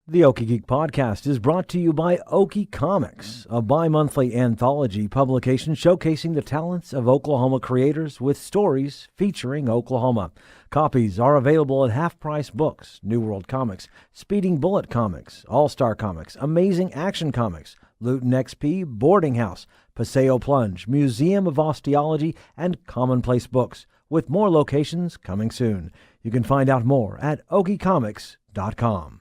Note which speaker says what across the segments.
Speaker 1: The Okie Geek podcast is brought to you by Okie Comics, a bi-monthly anthology publication showcasing the talents of Oklahoma creators with stories featuring Oklahoma. Copies are available at Half Price Books, New World Comics, Speeding Bullet Comics, All-Star Comics, Amazing Action Comics, Luton XP, Boarding House, Paseo Plunge, Museum of Osteology, and Commonplace Books, with more locations coming soon. You can find out more at okiecomics.com.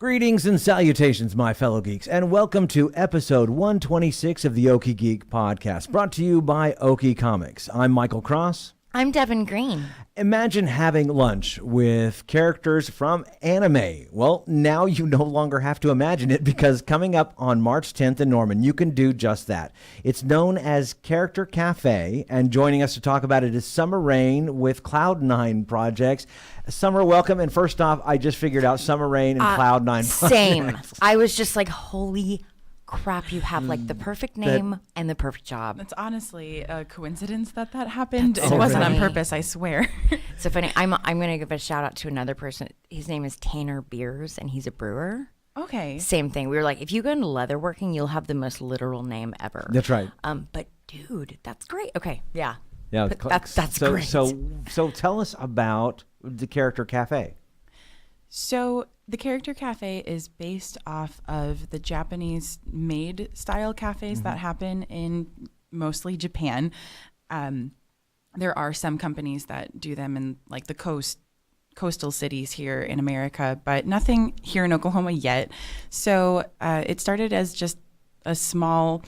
Speaker 1: Greetings and salutations, my fellow geeks, and welcome to episode 126 of the Okie Geek podcast, brought to you by Okie Comics. I'm Michael Cross.
Speaker 2: I'm Devin Green.
Speaker 1: Imagine having lunch with characters from anime. Well, now you no longer have to imagine it, because coming up on March 10th in Norman, you can do just that. It's known as Character Cafe, and joining us to talk about it is Summer Rain with Cloud9 Projects. Summer, welcome. And first off, I just figured out Summer Rain and Cloud9
Speaker 2: Same.
Speaker 1: Projects.
Speaker 2: I was just like, holy crap, you have like the perfect name and the perfect job.
Speaker 3: It's honestly a coincidence that happened.
Speaker 2: That's
Speaker 3: It wasn't
Speaker 2: funny.
Speaker 3: on purpose, I swear.
Speaker 2: So funny. I'm going to give a shout out to another person. His name is Tanner Beers, and he's a brewer.
Speaker 3: Okay.
Speaker 2: Same thing. We were like, if you go into leatherworking, you'll have the most literal name ever.
Speaker 1: That's right.
Speaker 2: But dude, that's great. Okay. Yeah.
Speaker 1: Yeah,
Speaker 2: That's
Speaker 1: so,
Speaker 2: great.
Speaker 1: So tell us about the Character Cafe.
Speaker 3: So the Character Cafe is based off of the Japanese made style cafes that happen in mostly Japan. There are some companies that do them in like the coastal cities here in America, but nothing here in Oklahoma yet. So it started as just a small,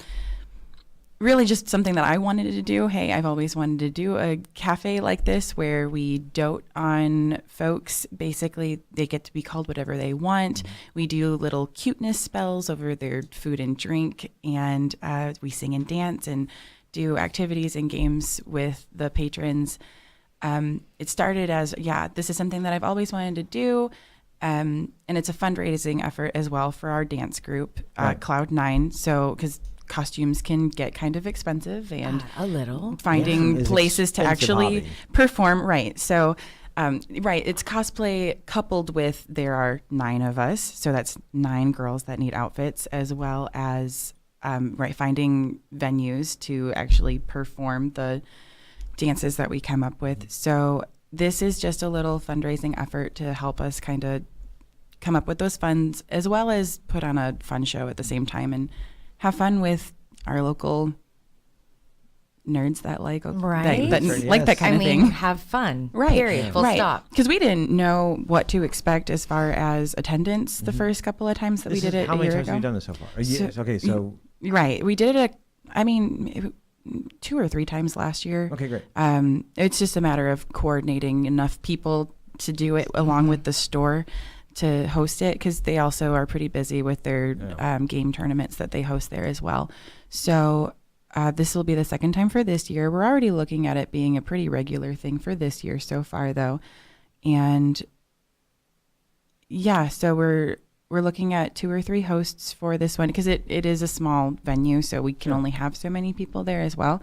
Speaker 3: really just something that I wanted to do. Hey, I've always wanted to do a cafe like this where we dote on folks. Basically, they get to be called whatever they want. We do little cuteness spells over their food and drink, and we sing and dance and do activities and games with the patrons. It started as, this is something that I've always wanted to do. And it's a fundraising effort as well for our dance group,
Speaker 1: Right.
Speaker 3: Cloud9. So, because costumes can get kind of expensive, and
Speaker 2: A little.
Speaker 3: finding
Speaker 1: It's
Speaker 3: places to
Speaker 1: expensive
Speaker 3: actually
Speaker 1: hobby.
Speaker 3: perform. Right. So, it's cosplay coupled with, there are 9 of us. So that's 9 girls that need outfits, as well as, finding venues to actually perform the dances that we come up with. So this is just a little fundraising effort to help us kind of come up with those funds, as well as put on a fun show at the same time and have fun with our local nerds that like
Speaker 2: Right.
Speaker 3: that
Speaker 1: Yes.
Speaker 3: like that kind of thing.
Speaker 2: Have fun.
Speaker 3: Right.
Speaker 2: Period. Full stop.
Speaker 3: Because we didn't know what to expect as far as attendance the first couple of times that we did it
Speaker 1: How
Speaker 3: a
Speaker 1: many
Speaker 3: year
Speaker 1: times
Speaker 3: ago.
Speaker 1: have you done this so far?
Speaker 3: So-
Speaker 1: Okay, so
Speaker 3: Right. We did it, 2 or 3 times last year.
Speaker 1: okay, great.
Speaker 3: It's just a matter of coordinating enough people to do it along with the store to host it, because they also are pretty busy with their game tournaments that they host there as well. So this will be the second time for this year. We're already looking at it being a pretty regular thing for this year so far, though. And so we're looking at 2 or 3 hosts for this one, because it is a small venue, so we can only have so many people there as well.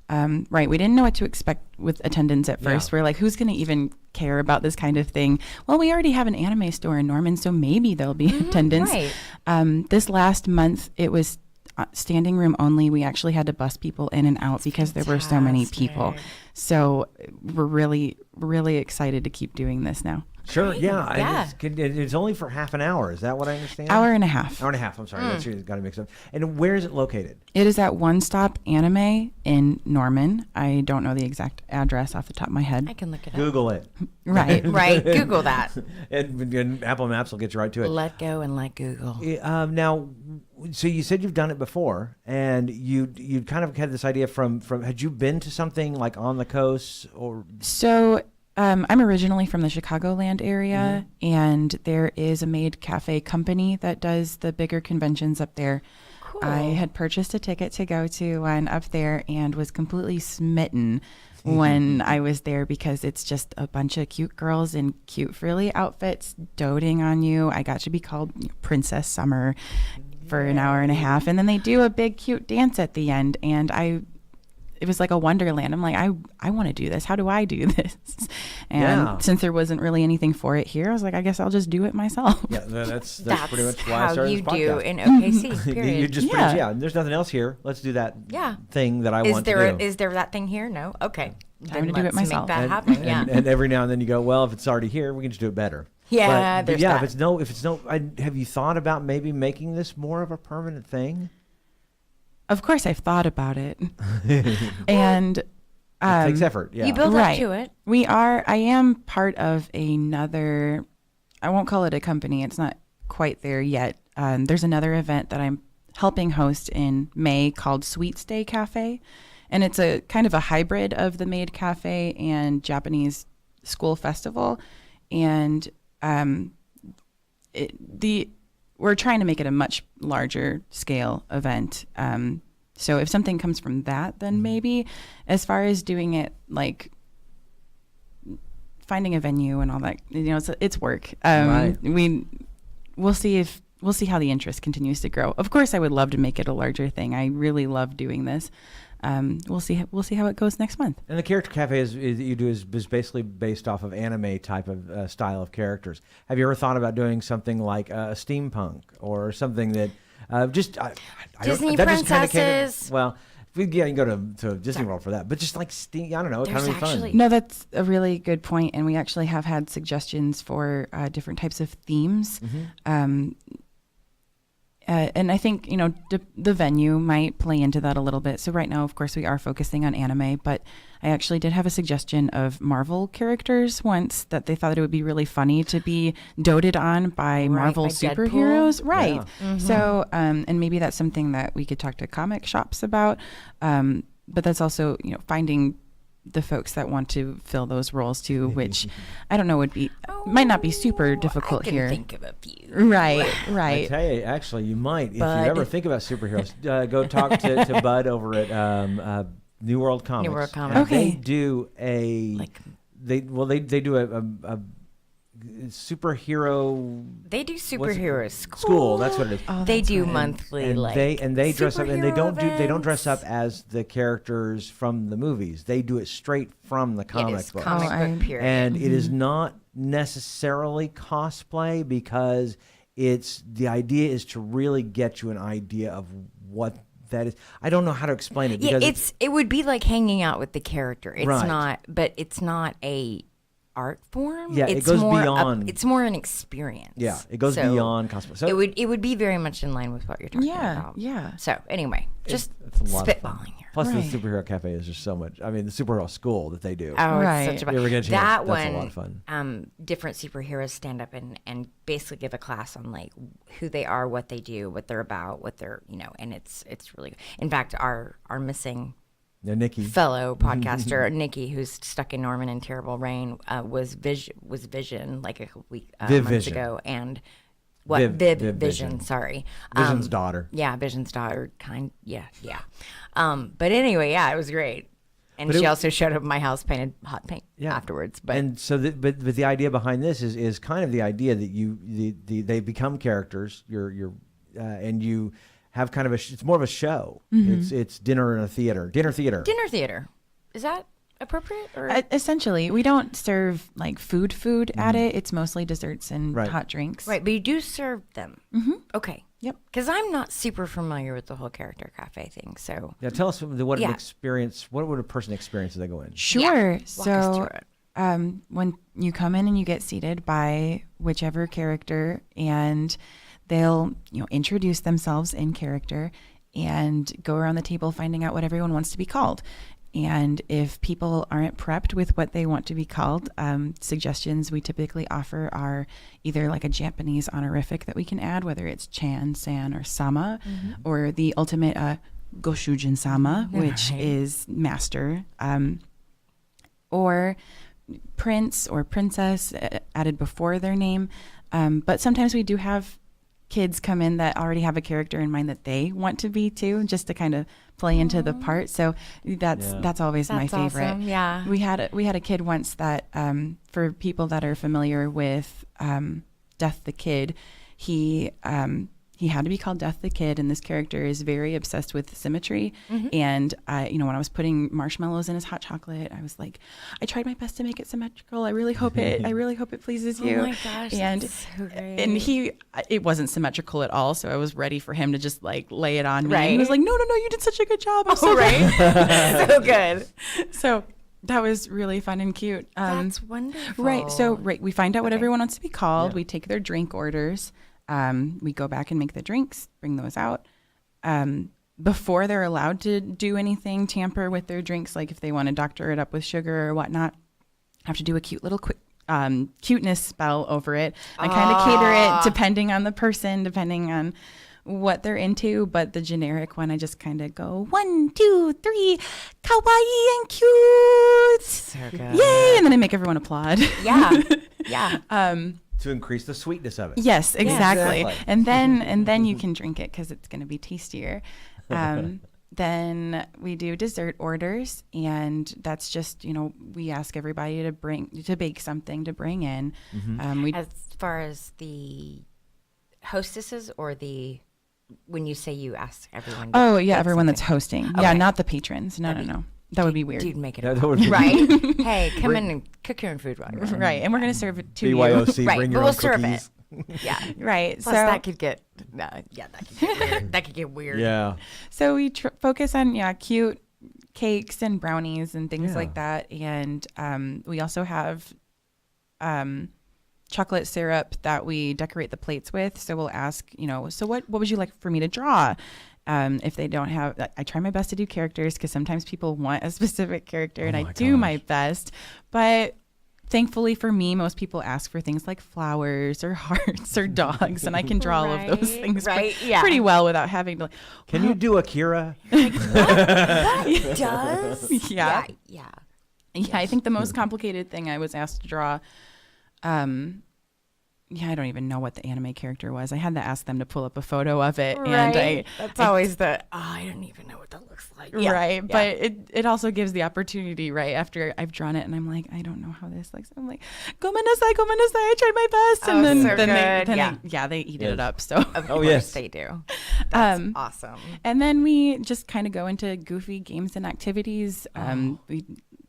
Speaker 3: We didn't know what to expect with attendance at first.
Speaker 1: Yeah.
Speaker 3: We're like, who's going to even care about this kind of thing? Well, we already have an anime store in Norman, so maybe there'll be attendance.
Speaker 2: Right.
Speaker 3: This last month, it was standing room only. We actually had to bus people in and out because there were so many people. So we're really, really excited to keep doing this now.
Speaker 1: Sure, yeah.
Speaker 2: Yeah.
Speaker 1: It's only for half an hour. Is that what I understand?
Speaker 3: Hour and a half.
Speaker 1: Hour and a half. I'm sorry. That's got to mix up. And where is it located?
Speaker 3: It is at One Stop Anime in Norman. I don't know the exact address off the top of my head.
Speaker 2: I can look it up.
Speaker 1: Google it.
Speaker 3: Right.
Speaker 2: Right. Google that.
Speaker 1: And Apple Maps will get you right to it.
Speaker 2: Let go and let Google.
Speaker 1: Now, so you said you've done it before, and you kind of had this idea from had you been to something like on the coast or?
Speaker 3: So I'm originally from the Chicagoland area, and there is a maid cafe company that does the bigger conventions up there.
Speaker 2: Cool.
Speaker 3: I had purchased a ticket to go to one up there and was completely smitten when I was there, because it's just a bunch of cute girls in cute frilly outfits doting on you. I got to be called Princess Summer for an hour and a half, and then they do a big cute dance at the end, and it was like a wonderland. I'm like, I want to do this. How do I do this? And
Speaker 1: Yeah.
Speaker 3: since there wasn't really anything for it here, I was like, I guess I'll just do it myself.
Speaker 1: Yeah, that's pretty much why I
Speaker 2: how
Speaker 1: started
Speaker 2: you
Speaker 1: this
Speaker 2: do
Speaker 1: podcast.
Speaker 2: in OKC.
Speaker 1: You
Speaker 2: Period.
Speaker 1: just pretty much, there's nothing else here. Let's do that thing that I want to do.
Speaker 2: Is there that thing here? No. Okay.
Speaker 3: Time to
Speaker 2: Then
Speaker 3: do it
Speaker 2: let's
Speaker 3: myself.
Speaker 2: Make that happen. Yeah.
Speaker 1: And every now and then you go, well, if it's already here, we can just do it better.
Speaker 2: Yeah,
Speaker 1: But
Speaker 2: there's
Speaker 1: yeah.
Speaker 2: that.
Speaker 1: If it's no, have you thought about maybe making this more of a permanent thing?
Speaker 3: Of course, I've thought about it. And
Speaker 1: It takes effort. Yeah.
Speaker 2: You build
Speaker 3: Right.
Speaker 2: up to it.
Speaker 3: I am part of another, I won't call it a company. It's not quite there yet. There's another event that I'm helping host in May called Sweet Stay Cafe. And it's a kind of a hybrid of the Maid Cafe and Japanese School Festival. And we're trying to make it a much larger scale event. So if something comes from that, then maybe. As far as doing it, like finding a venue and all that, it's work.
Speaker 1: Right.
Speaker 3: We'll see how the interest continues to grow. Of course, I would love to make it a larger thing. I really love doing this. We'll see how it goes next month.
Speaker 1: And the character cafe is basically based off of anime type of style of characters. Have you ever thought about doing something like steampunk or something that
Speaker 2: Disney
Speaker 1: that just kinda
Speaker 2: princesses?
Speaker 1: well, you can go to Disney World for that, but just like I don't know, it kind of be fun.
Speaker 2: actually-
Speaker 3: No, that's a really good point, and we actually have had suggestions for different types of themes. And I think, the venue might play into that a little bit. So right now, of course, we are focusing on anime, but I actually did have a suggestion of Marvel characters once that they thought it would be really funny to be doted on by Marvel
Speaker 2: by
Speaker 3: superheroes.
Speaker 2: Deadpool.
Speaker 3: Right.
Speaker 1: Yeah.
Speaker 3: So, and maybe that's something that we could talk to comic shops about. But that's also, finding the folks that want to fill those roles too, which I don't know might not be super difficult
Speaker 2: I can
Speaker 3: here.
Speaker 2: think of a few.
Speaker 3: Right.
Speaker 1: I tell you, actually, you might. If you
Speaker 2: Bud.
Speaker 1: ever think about superheroes, go talk to Bud over at New World Comics.
Speaker 2: New World
Speaker 1: And
Speaker 2: Comics.
Speaker 3: Okay.
Speaker 1: They do they do a superhero
Speaker 2: They do superhero
Speaker 1: school. That's what it is.
Speaker 3: Oh,
Speaker 2: They
Speaker 3: that's
Speaker 2: do
Speaker 3: right.
Speaker 2: monthly
Speaker 1: And they dress up, and they
Speaker 2: superhero
Speaker 1: don't dress up
Speaker 2: events.
Speaker 1: as the characters from the movies. They do it straight from the
Speaker 2: It
Speaker 1: comic
Speaker 2: is
Speaker 1: book.
Speaker 2: comic
Speaker 3: Oh,
Speaker 2: book period.
Speaker 1: And it is not necessarily cosplay, because the idea is to really get you an idea of what that is. I don't know how to explain it,
Speaker 2: yeah,
Speaker 1: because
Speaker 2: it would be like hanging out with the character. It's
Speaker 1: Right.
Speaker 2: not, but it's not a art form.
Speaker 1: Yeah, it
Speaker 2: it's
Speaker 1: goes
Speaker 2: more
Speaker 1: beyond-
Speaker 2: it's more an experience.
Speaker 1: yeah, it goes
Speaker 2: So
Speaker 1: beyond cosplay. So
Speaker 2: it would be very much in line with what you're talking about.
Speaker 3: Yeah.
Speaker 2: So anyway, just
Speaker 1: it's a lot of fun.
Speaker 2: spitballing here.
Speaker 1: Plus,
Speaker 3: Right.
Speaker 1: the superhero cafe is just so much. I mean, the superhero school that they do.
Speaker 2: Oh,
Speaker 3: Right.
Speaker 2: it's such a
Speaker 1: You ever get a chance?
Speaker 2: that
Speaker 1: That's a
Speaker 2: one.
Speaker 1: lot of fun.
Speaker 2: Different superheroes stand up and basically give a class on like who they are, what they do, what they're about, what they're and it's really good. In fact, our missing
Speaker 1: Yeah, Nikki.
Speaker 2: fellow podcaster Nikki, who's stuck in Norman in terrible rain, was Vision like a couple months
Speaker 1: Vision.
Speaker 2: ago, and
Speaker 1: Viv
Speaker 2: Vision.
Speaker 1: Vision.
Speaker 2: Sorry,
Speaker 1: Vision's daughter.
Speaker 2: Yeah, Vision's daughter. Yeah. But anyway, yeah, it was great. And
Speaker 1: But
Speaker 2: she
Speaker 1: it-
Speaker 2: also showed up at my house painted hot paint
Speaker 1: Yeah.
Speaker 2: afterwards. But
Speaker 1: And so, but the idea behind this is kind of the idea that they become characters. And you have kind of it's more of a show. It's dinner in a theater. Dinner theater.
Speaker 2: dinner theater, is that appropriate? Or
Speaker 3: Essentially, we don't serve like food at it. It's mostly desserts and
Speaker 1: Right.
Speaker 3: hot drinks.
Speaker 2: right, but you do serve them. Mm-hmm. Okay.
Speaker 3: Yep.
Speaker 2: Because I'm not super familiar with the whole character cafe thing, so
Speaker 1: Yeah, tell us what an
Speaker 2: Yeah.
Speaker 1: experience. What would a person experience as they go in?
Speaker 3: Sure.
Speaker 2: Walk us
Speaker 3: So
Speaker 2: through it.
Speaker 3: when you come in and you get seated by whichever character, and they'll introduce themselves in character and go around the table finding out what everyone wants to be called. And if people aren't prepped with what they want to be called, suggestions we typically offer are either like a Japanese honorific that we can add, whether it's Chan, San, or Sama, or the ultimate Goshujin Sama, which
Speaker 2: Right.
Speaker 3: is master, or prince or princess added before their name. But sometimes we do have kids come in that already have a character in mind that they want to be too, just to kind of play into the part. So that's always my
Speaker 2: That's
Speaker 3: favorite.
Speaker 2: awesome, yeah.
Speaker 3: We had a kid once that for people that are familiar with Death the Kid, he he had to be called Death the Kid, and this character is very obsessed with symmetry. And when I was putting marshmallows in his hot chocolate, I was like, I tried my best to make it symmetrical. I really hope it pleases you.
Speaker 2: Oh my gosh,
Speaker 3: and
Speaker 2: that's so great.
Speaker 3: and it wasn't symmetrical at all, so I was ready for him to just like lay it on me.
Speaker 2: Right.
Speaker 3: And he was like, no, you did such a good job. I'm so
Speaker 2: right. So good.
Speaker 3: So that was really fun and cute.
Speaker 2: That's wonderful.
Speaker 3: Right. So we find out what everyone wants to be called.
Speaker 1: Yeah.
Speaker 3: We take their drink orders. We go back and make the drinks, bring those out. Before they're allowed to do anything, tamper with their drinks, like if they want to doctor it up with sugar or whatnot, have to do a cute little cuteness spell over it. I kind of cater it depending on the person, depending on what they're into, but the generic one, I just kind of go 1, 2, 3, kawaii and cute.
Speaker 2: So good.
Speaker 3: Yay! And then I make everyone applaud.
Speaker 2: Yeah. Yeah.
Speaker 1: To increase the sweetness of it.
Speaker 3: Yes, exactly.
Speaker 1: Exactly.
Speaker 3: And then you can drink it because it's going to be tastier. Then we do dessert orders, and that's just, we ask everybody to bake something to bring in.
Speaker 2: As far as the hostesses or when you say you ask everyone.
Speaker 3: Oh yeah, everyone
Speaker 2: something.
Speaker 3: that's hosting.
Speaker 2: Okay.
Speaker 3: Yeah, not the patrons. No. That would be weird.
Speaker 2: Dude, make it
Speaker 1: Yeah,
Speaker 2: up.
Speaker 1: that would be
Speaker 2: Right? Hey, come in and cook your own food while you're
Speaker 3: Right, and we're going to serve it to you.
Speaker 1: BYOC,
Speaker 2: Right,
Speaker 1: bring
Speaker 2: but
Speaker 1: your
Speaker 2: we'll
Speaker 1: own
Speaker 2: serve
Speaker 1: cookies.
Speaker 2: Yeah.
Speaker 3: Right.
Speaker 2: Plus, that could get that could get weird. That could get weird.
Speaker 1: Yeah.
Speaker 3: So we focus on cute cakes and brownies and things
Speaker 1: Yeah.
Speaker 3: like that, and we also have chocolate syrup that we decorate the plates with. So we'll ask, so what would you like for me to draw? If they don't have, I try my best to do characters because sometimes people want a specific character, and I do my best. But thankfully for me, most people ask for things like flowers or hearts or dogs, and I can draw all of those things pretty well without having to.
Speaker 1: Can you do Akira?
Speaker 2: It does?
Speaker 3: Yeah.
Speaker 2: Yeah.
Speaker 3: Yeah, I think the most complicated thing I was asked to draw, I don't even know what the anime character was. I had to ask them to pull up a photo of it.
Speaker 2: Right.
Speaker 3: And
Speaker 2: That's always I don't even know what that looks like. Yeah.
Speaker 3: Right. But it also gives the opportunity, right, after I've drawn it and I'm like, I don't know how this looks. I'm like, gomenasai, I tried my best. And they eat it up. So
Speaker 2: Of course
Speaker 1: yes.
Speaker 2: they do. That's awesome.
Speaker 3: and then we just kind of go into goofy games and activities.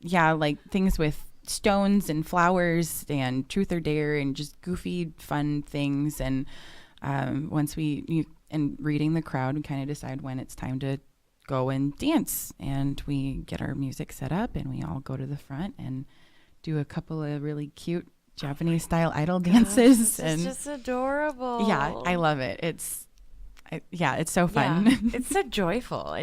Speaker 3: Like things with stones and flowers and truth or dare and just goofy fun things. And once and reading the crowd, we kind of decide when it's time to go and dance, and we get our music set up and we all go to the front and do a couple of really cute Japanese style idol dances.
Speaker 2: It's just adorable.
Speaker 3: Yeah, I love it. It's so fun.
Speaker 2: Yeah. It's so joyful.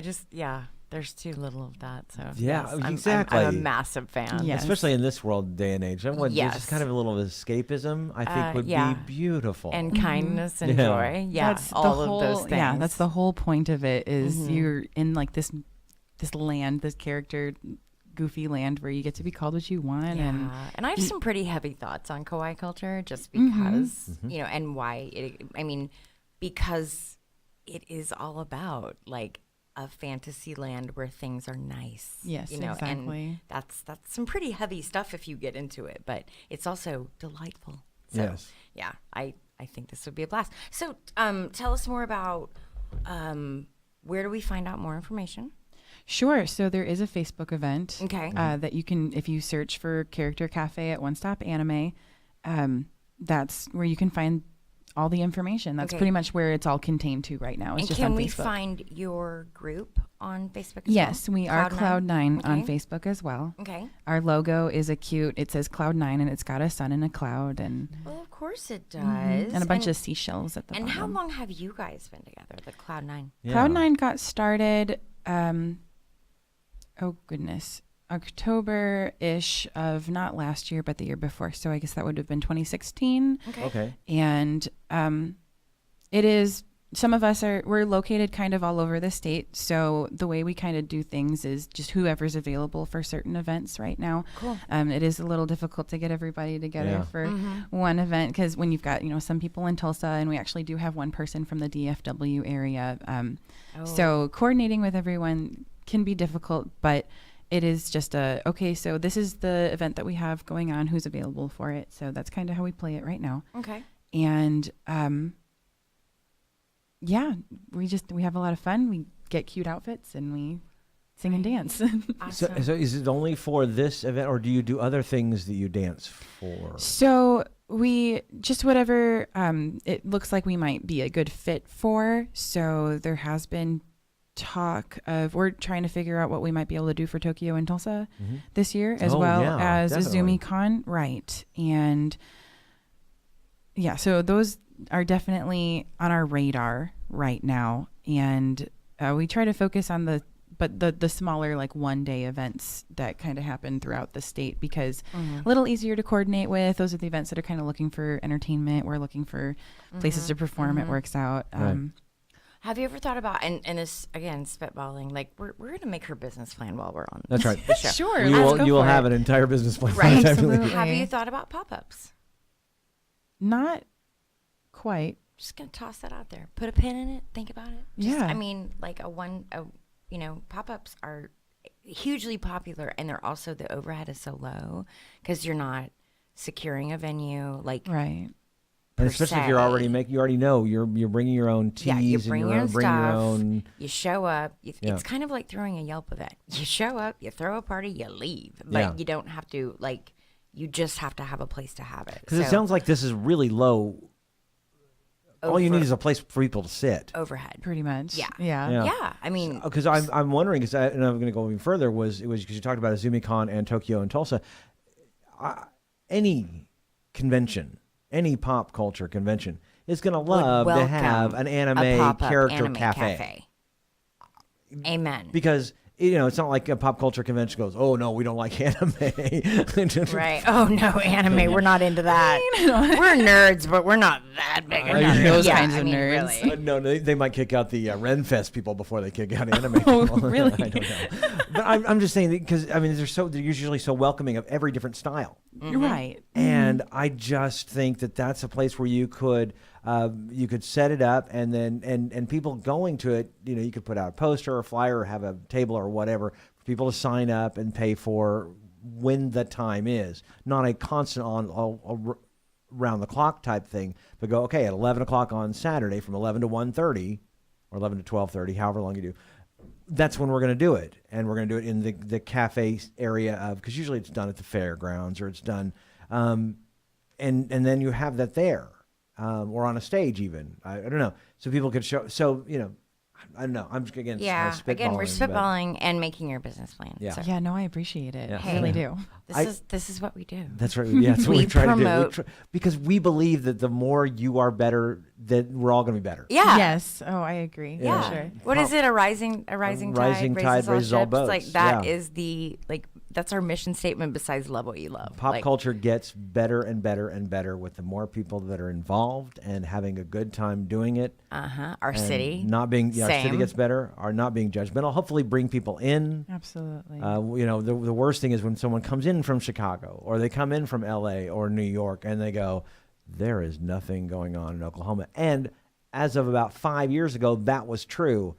Speaker 2: There's too little of that. So
Speaker 1: Yeah,
Speaker 2: yes,
Speaker 1: exactly.
Speaker 2: I'm a massive fan.
Speaker 3: Yes.
Speaker 1: Especially in this world, day and age.
Speaker 2: Yes.
Speaker 1: Just kind of a little escapism, I think, would
Speaker 2: yeah.
Speaker 1: be beautiful.
Speaker 2: And kindness and
Speaker 1: Yeah.
Speaker 2: joy. Yeah,
Speaker 3: That's
Speaker 2: all of those things.
Speaker 3: Yeah, that's the whole point of it. Is you're in like this land, this character, goofy land where you get to be called what you want.
Speaker 2: Yeah. And I have some pretty heavy thoughts on kawaii culture, just because and why because it is all about like a fantasy land where things are nice.
Speaker 3: Yes,
Speaker 2: And
Speaker 3: exactly.
Speaker 2: that's some pretty heavy stuff if you get into it, but it's also delightful. So,
Speaker 1: Yes.
Speaker 2: yeah, I think this would be a blast. So, tell us more about where do we find out more information?
Speaker 3: Sure. So there is a Facebook event.
Speaker 2: Okay.
Speaker 3: That you can, if you search for Character Cafe at One Stop Anime, that's where you can find all the information. That's pretty much where it's all contained to right now. It's
Speaker 2: And
Speaker 3: just
Speaker 2: can
Speaker 3: on
Speaker 2: we
Speaker 3: Facebook.
Speaker 2: find your group on Facebook as
Speaker 3: Yes,
Speaker 2: well?
Speaker 3: we are Cloud9 on
Speaker 2: Okay.
Speaker 3: Facebook as well.
Speaker 2: Okay.
Speaker 3: Our logo is it says Cloud9 and it's got a sun and a cloud and
Speaker 2: Well, of course it does.
Speaker 3: and a bunch of seashells at the
Speaker 2: And
Speaker 3: bottom.
Speaker 2: how long have you guys been together, the Cloud9?
Speaker 1: Yeah.
Speaker 3: Cloud9 got started, October-ish of not last year, but the year before. So I guess that would have been 2016.
Speaker 1: Okay.
Speaker 3: And it is, some of us we're located kind of all over the state. So the way we kind of do things is just whoever's available for certain events right now.
Speaker 2: Cool.
Speaker 3: It is a little difficult to get everybody together
Speaker 1: Yeah.
Speaker 3: for one event because when you've got, some people in Tulsa, and we actually do have one person from the DFW area. So coordinating with everyone can be difficult, but it is just so this is the event that we have going on, who's available for it. So that's kind of how we play it right now.
Speaker 2: Okay.
Speaker 3: And yeah, we have a lot of fun. We get cute outfits and we sing and dance.
Speaker 2: Awesome.
Speaker 1: So is it only for this event, or do you do other things that you dance for?
Speaker 3: So we just whatever it looks like we might be a good fit for. So there has been talk of we're trying to figure out what we might be able to do for Tokyo and Tulsa this year, as well as
Speaker 1: definitely.
Speaker 3: AzumiCon, right? And yeah, so those are definitely on our radar right now, and we try to focus on the smaller, like 1-day events that kind of happen throughout the state, because a little easier to coordinate with. Those are the events that are kind of looking for entertainment. We're looking for places to perform. It works out.
Speaker 1: Right.
Speaker 2: Have you ever thought about, and this, again, spitballing, like we're going to make her business plan while we're on
Speaker 1: That's right.
Speaker 2: the show.
Speaker 3: Sure,
Speaker 1: You will have an entire business plan.
Speaker 2: Right.
Speaker 1: by the time you leave.
Speaker 3: Absolutely.
Speaker 2: Have you thought about pop-ups?
Speaker 3: Not quite.
Speaker 2: Just going to toss that out there. Put a pin in it. Think about it. Just,
Speaker 3: Yeah.
Speaker 2: I mean, like pop-ups are hugely popular, and they're also, the overhead is so low because you're not securing a venue. Like,
Speaker 3: Right.
Speaker 1: And especially if you're already you already know you're bringing your own teas,
Speaker 2: yeah, you
Speaker 1: and
Speaker 2: bring
Speaker 1: you're
Speaker 2: your own
Speaker 1: bringing your
Speaker 2: stuff.
Speaker 1: own.
Speaker 2: You show up.
Speaker 1: Yeah.
Speaker 2: It's kind of like throwing a Yelp event. You show up, you throw a party, you leave. But
Speaker 1: Yeah.
Speaker 2: you don't have to, like, you just have to have a place to have it.
Speaker 1: Because it sounds like this is really low. All you need is a place for people to sit.
Speaker 2: overhead.
Speaker 3: Pretty much.
Speaker 2: Yeah.
Speaker 3: Yeah.
Speaker 2: Yeah. I mean,
Speaker 1: Because I'm wondering, and I'm going to go even further, it was because you talked about AzumiCon and Tokyo and Tulsa. Any convention, any pop culture convention is going to love to have an anime character cafe.
Speaker 2: Amen.
Speaker 1: Because it's not like a pop culture convention goes, oh no, we don't like anime.
Speaker 2: Right. Oh no, anime. We're not into that. We're nerds, but we're not that big.
Speaker 1: We're not
Speaker 3: those kinds of nerds.
Speaker 2: Really.
Speaker 1: No, they might kick out the Renfest people before they kick out anime
Speaker 3: Oh,
Speaker 1: people.
Speaker 3: really?
Speaker 1: I don't know. But I'm just saying, because they're usually so welcoming of every different style.
Speaker 3: Right.
Speaker 1: And I just think that that's a place where you could set it up, and then and people going to it, you could put out a poster or a flyer or have a table or whatever for people to sign up and pay for when the time is, not a constant round the clock type thing, but go, okay, at 11 o'clock on Saturday from 11 to 1:30 or 11 to 12:30, however long you do. That's when we're going to do it, and we're going to do it in the cafe area because usually it's done at the fairgrounds or it's done, and then you have that there, or on a stage even. I don't know, so people could show. So I don't know. I'm just again spitballing.
Speaker 2: Again, we're spitballing and making your business plan.
Speaker 1: Yeah.
Speaker 2: So
Speaker 3: Yeah, no, I appreciate it.
Speaker 1: Yeah.
Speaker 3: I really do.
Speaker 2: this is what we do.
Speaker 1: That's right. Yeah, that's what we try
Speaker 2: promote-
Speaker 1: to do. Because we believe that the more you are better, that we're all going to be better.
Speaker 2: Yeah.
Speaker 3: Yes. Oh, I agree.
Speaker 2: Yeah.
Speaker 3: For sure.
Speaker 2: What is it? A rising tide raises all
Speaker 1: boats.
Speaker 2: ships. Like that
Speaker 1: Yeah.
Speaker 2: is that's our mission statement. Besides, love what you love.
Speaker 1: Pop culture gets better and better and better with the more people that are involved and having a good time doing it.
Speaker 2: Our
Speaker 1: And
Speaker 2: city.
Speaker 1: not being our city
Speaker 2: Same.
Speaker 1: gets better. Are not being judgmental. Hopefully, bring people in.
Speaker 3: Absolutely.
Speaker 1: The worst thing is when someone comes in from Chicago or they come in from LA or New York and they go, there is nothing going on in Oklahoma. And as of about 5 years ago, that was true.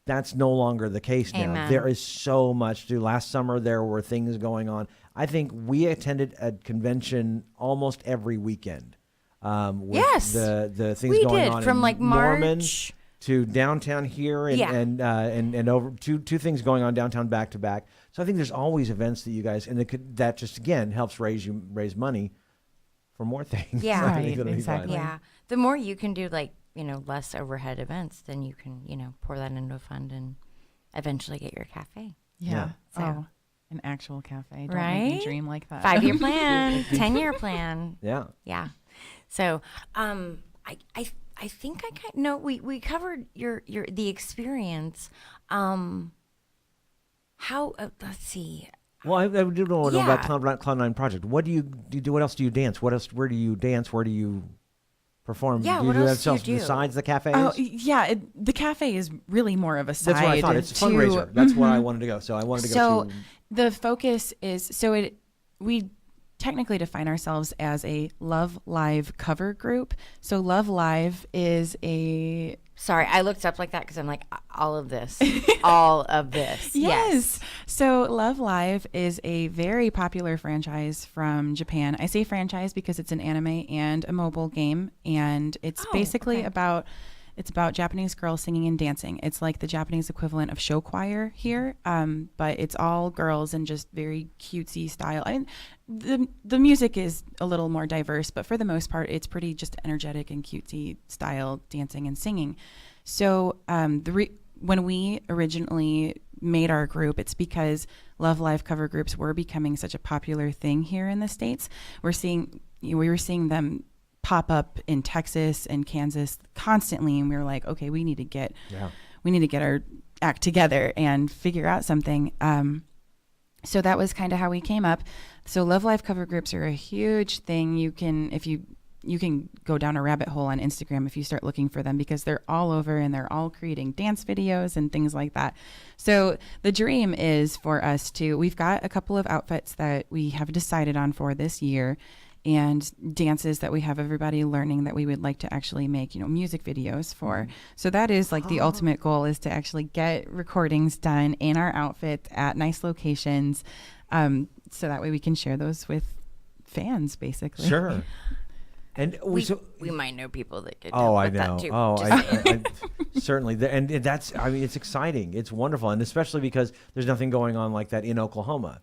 Speaker 1: That's no longer the case now.
Speaker 2: Amen.
Speaker 1: There is so much to do. Last summer, there were things going on. I think we attended a convention almost every weekend. With
Speaker 2: Yes.
Speaker 1: the things
Speaker 2: We
Speaker 1: going
Speaker 2: did,
Speaker 1: on
Speaker 2: from,
Speaker 1: in
Speaker 2: like,
Speaker 1: Norman
Speaker 2: March.
Speaker 1: to downtown here, and
Speaker 2: Yeah.
Speaker 1: and over two things going on downtown back to back. So I think there's always events that you guys, and that just again helps raise money for more things.
Speaker 2: Yeah.
Speaker 1: I think
Speaker 3: Right,
Speaker 1: that'll be fun.
Speaker 3: exactly.
Speaker 2: Yeah. The more you can do, less overhead events, then you can, pour that into a fund and eventually get your cafe.
Speaker 3: yeah.
Speaker 2: So-
Speaker 3: Oh, an actual cafe. Don't make
Speaker 2: Right?
Speaker 3: me dream like that.
Speaker 2: 5-year plan, 10-year plan.
Speaker 1: Yeah.
Speaker 2: Yeah. So, I think we covered the experience. Let's see.
Speaker 1: Well, I do know
Speaker 2: Yeah.
Speaker 1: about Cloud9 Project. What do you do? What else do you dance? What else? Where do you dance? Where do you perform?
Speaker 2: Yeah,
Speaker 1: do you
Speaker 2: what
Speaker 1: do
Speaker 2: else
Speaker 1: that
Speaker 2: do
Speaker 1: stuff
Speaker 2: you do?
Speaker 1: besides the cafes?
Speaker 3: Oh, yeah. The cafe is really more of a side.
Speaker 1: That's what I thought. It's a
Speaker 3: to-
Speaker 1: fundraiser. That's where I wanted to go. So I wanted to go to.
Speaker 3: The focus is we technically define ourselves as a Love Live cover group. So Love Live is a
Speaker 2: Sorry, I looked up like that because I'm like, all of this. All of this.
Speaker 3: Yes. So Love Live is a very popular franchise from Japan. I say franchise because it's an anime and a mobile game, and it's
Speaker 2: Oh,
Speaker 3: basically
Speaker 2: okay.
Speaker 3: about It's about Japanese girls singing and dancing. It's like the Japanese equivalent of show choir here, but it's all girls and just very cutesy style. The music is a little more diverse, but for the most part, it's pretty just energetic and cutesy style dancing and singing. So when we originally made our group, it's because Love Live cover groups were becoming such a popular thing here in the States. We were seeing them pop up in Texas and Kansas constantly, and we were like, okay, we need to get our act together and figure out something. So that was kind of how we came up. So Love Live cover groups are a huge thing. You can go down a rabbit hole on Instagram if you start looking for them, because they're all over and they're all creating dance videos and things like that. So the dream is for us we've got a couple of outfits that we have decided on for this year, and dances that we have everybody learning that we would like to actually make, music videos for. So that is like the ultimate goal, is to actually get recordings done in our outfits at nice locations. So that way we can share those with fans, basically.
Speaker 1: Sure. And
Speaker 2: we might know people that could.
Speaker 1: I
Speaker 2: help with
Speaker 1: know.
Speaker 2: That too.
Speaker 1: I certainly. And that's. I mean, it's exciting. It's wonderful, and especially because there's nothing going on like that in Oklahoma,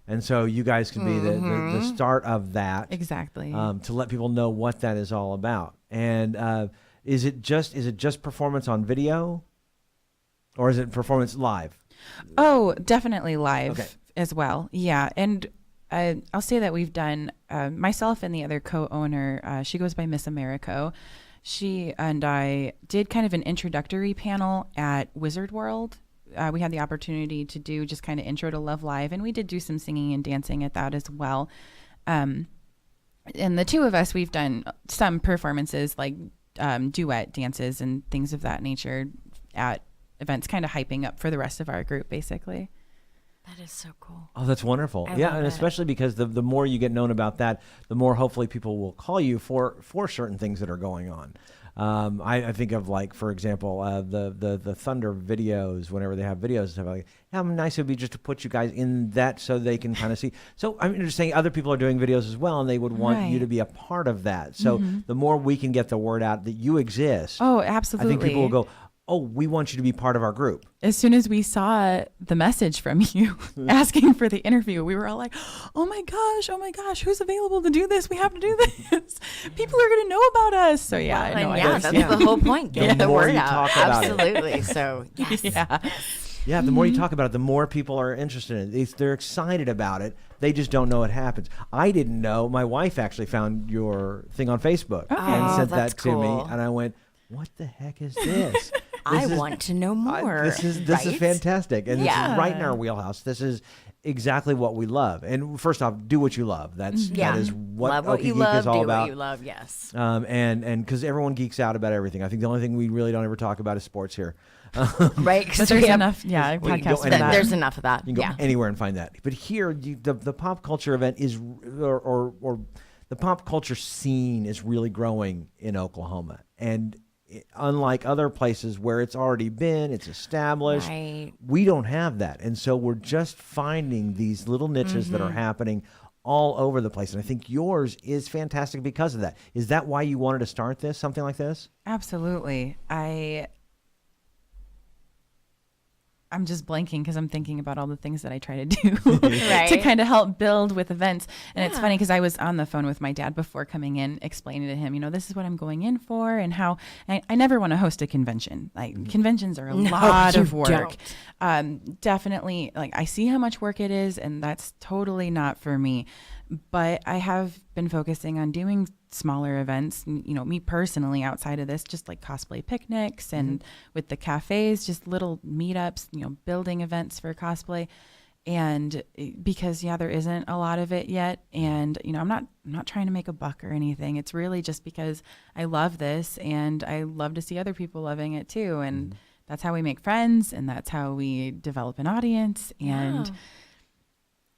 Speaker 1: and so you guys can be the start of that.
Speaker 3: Exactly.
Speaker 1: To let people know what that is all about. And is it just performance on video, or is it performance live?
Speaker 3: Oh, definitely live as well. Yeah, and. I'll say that we've done, myself and the other co-owner, she goes by Miss Americo. She and I did kind of an introductory panel at Wizard World. We had the opportunity to do just kind of intro to Love Live, and we did do some singing and dancing at that as well. And the two of us, we've done some performances like duet dances and things of that nature at events, kind of hyping up for the rest of our group, basically.
Speaker 2: That is so cool.
Speaker 1: Oh, that's wonderful. Yeah, and especially because the more you get known about that, the more hopefully people will call you for certain things that are going on. I think of, like, for example, the Thunder videos, whenever they have videos and stuff, like how nice it would be just to put you guys in that so they can kind of see. So I'm just saying other people are doing videos as well, and they would want you to be a part of that. So the more we can get the word out that you exist.
Speaker 3: Oh, absolutely.
Speaker 1: I think people will go, oh, we want you to be part of our group.
Speaker 3: As soon as we saw the message from you asking for the interview, we were all like, oh my gosh, who's available to do this? We have to do this. People are going to know about us. So
Speaker 2: that's the whole point. Get the word out. Absolutely. So yes.
Speaker 1: Yeah, the more you talk about it, the more people are interested in it. They're excited about it. They just don't know it happens. I didn't know. My wife actually found your thing on Facebook and sent that to me. And I went, what the heck is this?
Speaker 2: I want to know more.
Speaker 1: This is fantastic. And this is right in our wheelhouse. This is exactly what we love. And first off, do what you love. That is what
Speaker 2: love
Speaker 1: Okie Geek is all about.
Speaker 2: Do what you love, yes.
Speaker 1: And because everyone geeks out about everything. I think the only thing we really don't ever talk about is sports here.
Speaker 2: Right.
Speaker 3: But there's enough, podcasts for that.
Speaker 2: There's enough of that.
Speaker 1: You can go anywhere and find that. But here, the pop culture event is, or the pop culture scene is really growing in Oklahoma. And unlike other places where it's already been, it's established, we don't have that. And so we're just finding these little niches that are happening all over the place. And I think yours is fantastic because of that. Is that why you wanted to start this, something like this?
Speaker 3: Absolutely. I'm just blanking because I'm thinking about all the things that I try to do to kind of help build with events. And it's funny because I was on the phone with my dad before coming in, explaining to him, this is what I'm going in for and how I never want to host a convention. Like conventions are a lot of work. Definitely, like I see how much work it is, and that's totally not for me. But I have been focusing on doing smaller events, me personally, outside of this, just like cosplay picnics and with the cafes, just little meetups, building events for cosplay. And because, there isn't a lot of it yet. And, I'm not trying to make a buck or anything. It's really just because I love this and I love to see other people loving it too. And that's how we make friends, and that's how we develop an audience. And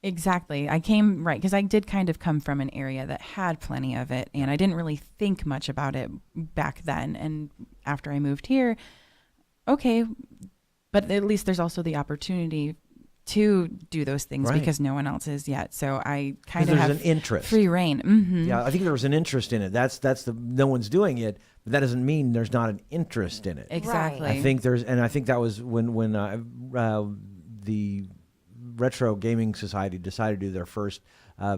Speaker 3: exactly. I came because I did kind of come from an area that had plenty of it, and I didn't really think much about it back then. And after I moved here, but at least there's also the opportunity to do those things because no one else is yet. So I kind of have
Speaker 1: an interest,
Speaker 3: free reign.
Speaker 1: Yeah, I think there was an interest in it. That's no one's doing it, But that doesn't mean there's not an interest in it.
Speaker 3: Exactly.
Speaker 1: I think I think that was when the Retro Gaming Society decided to do their first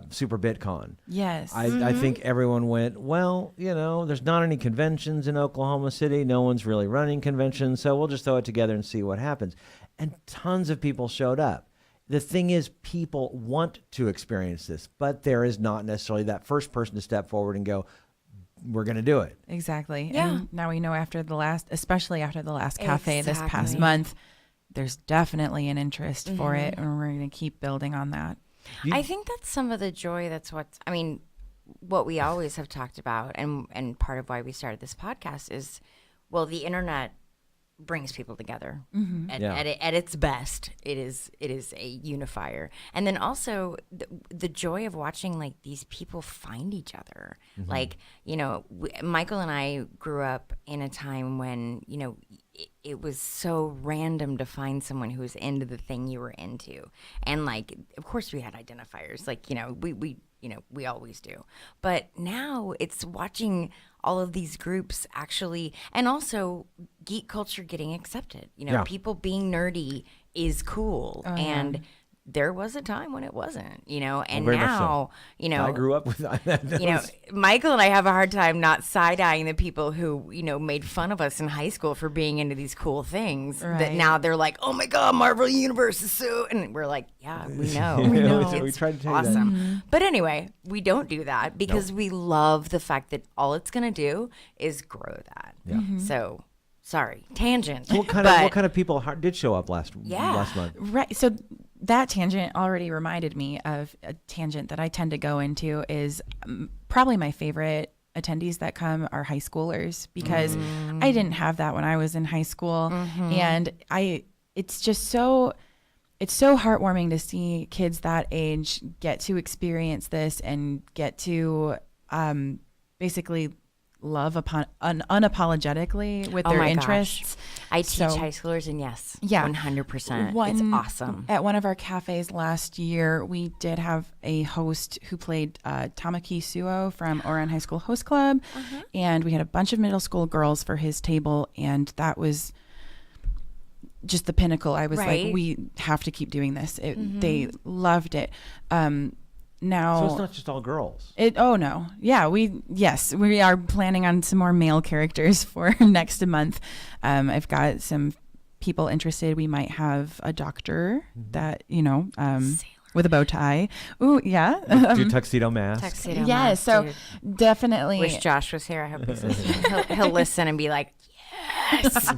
Speaker 1: Super BitCon.
Speaker 3: Yes.
Speaker 1: I think everyone went, well, there's not any conventions in Oklahoma City. No one's really running conventions, so we'll just throw it together and see what happens. And tons of people showed up. The thing is, people want to experience this, but there is not necessarily that first person to step forward and go, we're going to do it.
Speaker 3: Exactly.
Speaker 2: Yeah.
Speaker 3: And now we know especially after the last cafe this past month, there's definitely an interest for it, and we're going to keep building on that.
Speaker 2: I think that's some of the joy. What we always have talked about, and part of why we started this podcast is, well, the internet brings people together at its best. It is a unifier, and then also the joy of watching like these people find each other. Like Michael and I grew up in a time when it was so random to find someone who was into the thing you were into, and like of course we had identifiers, like we always do, but now it's watching all of these groups actually, and also geek culture getting accepted. People being nerdy is cool, and there was a time when it wasn't, and
Speaker 1: Very
Speaker 2: now,
Speaker 1: much so. I grew up with that.
Speaker 2: Michael and I have a hard time not side-eyeing the people who, made fun of us in high school for being into these cool things.
Speaker 3: Right.
Speaker 2: That now they're like, oh my God, Marvel Universe is so, and we're like, yeah, we know.
Speaker 3: We know.
Speaker 2: It's
Speaker 1: We tried to tell you that.
Speaker 2: awesome. But anyway, we don't do that because we love the fact that all it's going to do is grow that.
Speaker 1: Yeah.
Speaker 2: So, sorry, tangent.
Speaker 1: What kind of people did show up last month?
Speaker 3: Right. So that tangent already reminded me of a tangent that I tend to go into is probably my favorite attendees that come are high schoolers, because I didn't have that when I was in high school. And it's so heartwarming to see kids that age get to experience this and get to basically love unapologetically with their interests.
Speaker 2: Gosh. I teach high schoolers, and yes, 100%. It's awesome.
Speaker 3: At one of our cafes last year, we did have a host who played Tamaki Suo from Orion High School Host Club, and we had a bunch of middle school girls for his table, and that was just the pinnacle. I was like, we have to keep doing this. They loved it. Now,
Speaker 1: so it's not just all girls.
Speaker 3: No. Yeah, we are planning on some more male characters for next month. I've got some people interested. We might have a doctor that, with a bow tie. Ooh, yeah.
Speaker 1: Do tuxedo mask.
Speaker 2: Tuxedo
Speaker 3: yeah,
Speaker 2: mask,
Speaker 3: so
Speaker 2: dude.
Speaker 3: definitely.
Speaker 2: Wish Josh was here. I hope he'll listen and be like, yes.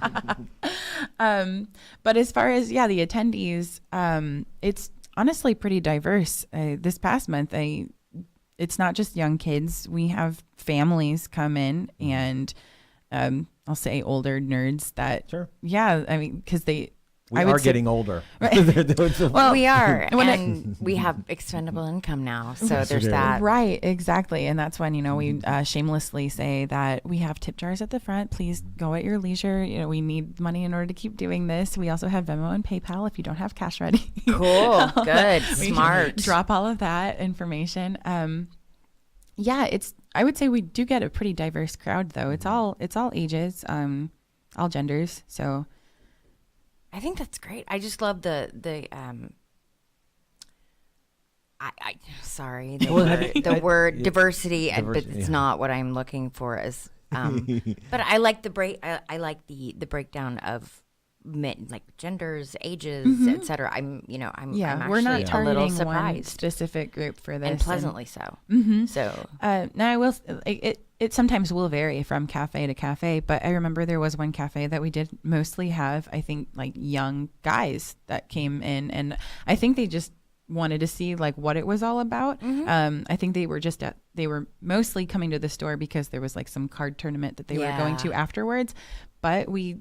Speaker 3: But as far as, the attendees, it's honestly pretty diverse. This past month, it's not just young kids. We have families come in, and I'll say older nerds that, because
Speaker 1: we are getting older.
Speaker 3: Right.
Speaker 2: Well, we are, and we have expendable income now, so there's that.
Speaker 3: Right, exactly, and that's when we shamelessly say that we have tip jars at the front. Please go at your leisure. We need money in order to keep doing this. We also have Venmo and PayPal if you don't have cash ready.
Speaker 2: Cool, good, smart.
Speaker 3: Drop all of that information. I would say we do get a pretty diverse crowd, though. It's all ages, all genders. So.
Speaker 2: I think that's great. I just love the word diversity, but it's not what I'm looking for as but I like I like the breakdown of like genders, ages, etc. I'm
Speaker 3: we're not
Speaker 2: actually a
Speaker 3: targeting
Speaker 2: little
Speaker 3: one
Speaker 2: surprised,
Speaker 3: specific group for this,
Speaker 2: and pleasantly so. So
Speaker 3: now I will. It sometimes will vary from cafe to cafe, but I remember there was one cafe that we did mostly have, I think, like young guys that came in, and I think they just wanted to see like what it was all about. I think they were mostly coming to the store because there was like some card tournament that they were going to afterwards. But we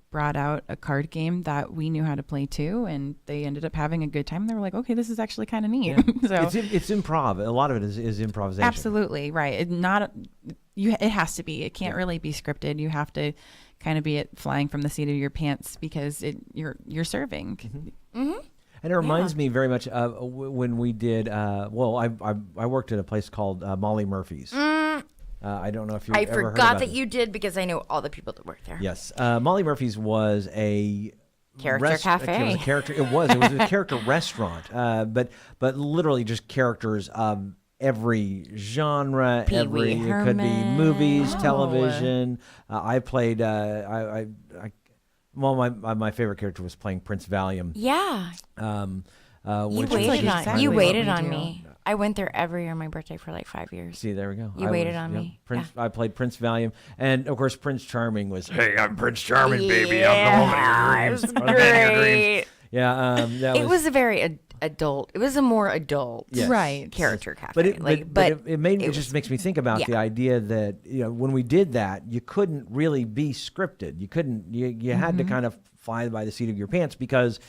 Speaker 3: brought out a card game that we knew how to play too, and they ended up having a good time. They were like, okay, this is actually kind of neat. So
Speaker 1: it's improv. A lot of it is improvisation.
Speaker 3: Absolutely, right. It has to be. It can't really be scripted. You have to kind of be flying from the seat of your pants because you're serving.
Speaker 1: And it reminds me very much of when we did. I worked at a place called Molly Murphy's. I don't know if you
Speaker 2: I
Speaker 1: ever heard
Speaker 2: forgot
Speaker 1: about
Speaker 2: that
Speaker 1: it.
Speaker 2: you did because I know all the people that work there.
Speaker 1: Yes, Molly Murphy's was a
Speaker 2: Character cafe.
Speaker 1: It was a character. It was a character restaurant. But literally just characters of every genre.
Speaker 2: Pee Wee
Speaker 1: It could be
Speaker 2: Herman.
Speaker 1: movies,
Speaker 3: Oh.
Speaker 1: television. I played. Well, my favorite character was playing Prince Valium.
Speaker 2: Yeah. You
Speaker 1: Which
Speaker 2: waited
Speaker 1: was
Speaker 3: like
Speaker 2: on
Speaker 3: exactly
Speaker 2: you
Speaker 3: what
Speaker 2: waited
Speaker 3: we
Speaker 2: on
Speaker 3: do.
Speaker 2: me. I went there every year on my birthday for like 5 years.
Speaker 1: See, there we go.
Speaker 2: You waited on me.
Speaker 1: Prince, I played Prince Valium, and of course Prince Charming was. Hey, I'm Prince Charming, baby. I'm the woman of your
Speaker 2: It
Speaker 1: dreams.
Speaker 2: was
Speaker 1: I'm the man of your dreams.
Speaker 2: great.
Speaker 1: Yeah, that
Speaker 2: It was a very adult. It was a more adult
Speaker 1: Yes.
Speaker 3: Right.
Speaker 2: character cafe.
Speaker 1: But it,
Speaker 2: like,
Speaker 1: but it made
Speaker 2: it
Speaker 1: it just
Speaker 2: was-
Speaker 1: makes me think about
Speaker 2: yeah.
Speaker 1: the idea that when we did that, you couldn't really be scripted. You couldn't. You had to kind of fly by the seat of your pants because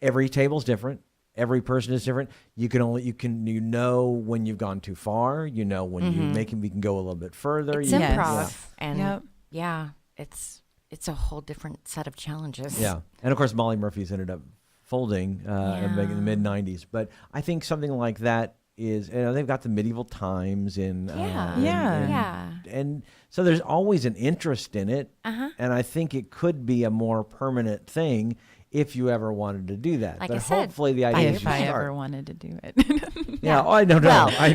Speaker 1: every table's different. Every person is different. You know when you've gone too far. You know when we can go a little bit further.
Speaker 2: It's
Speaker 1: You-
Speaker 3: Yes.
Speaker 2: improv, and
Speaker 3: Yep.
Speaker 2: yeah, it's a whole different set of challenges.
Speaker 1: Yeah, and of course Molly Murphy's ended up folding in the mid '90s. But I think something like that is, they've got the medieval times in.
Speaker 2: Yeah.
Speaker 3: Yeah.
Speaker 1: And so there's always an interest in it, and I think it could be a more permanent thing if you ever wanted to do that.
Speaker 2: Like
Speaker 1: but
Speaker 2: I said,
Speaker 1: hopefully the idea is
Speaker 3: If
Speaker 1: you
Speaker 3: I
Speaker 1: start.
Speaker 3: ever wanted to do it.
Speaker 1: Yeah, I don't know.
Speaker 2: Well,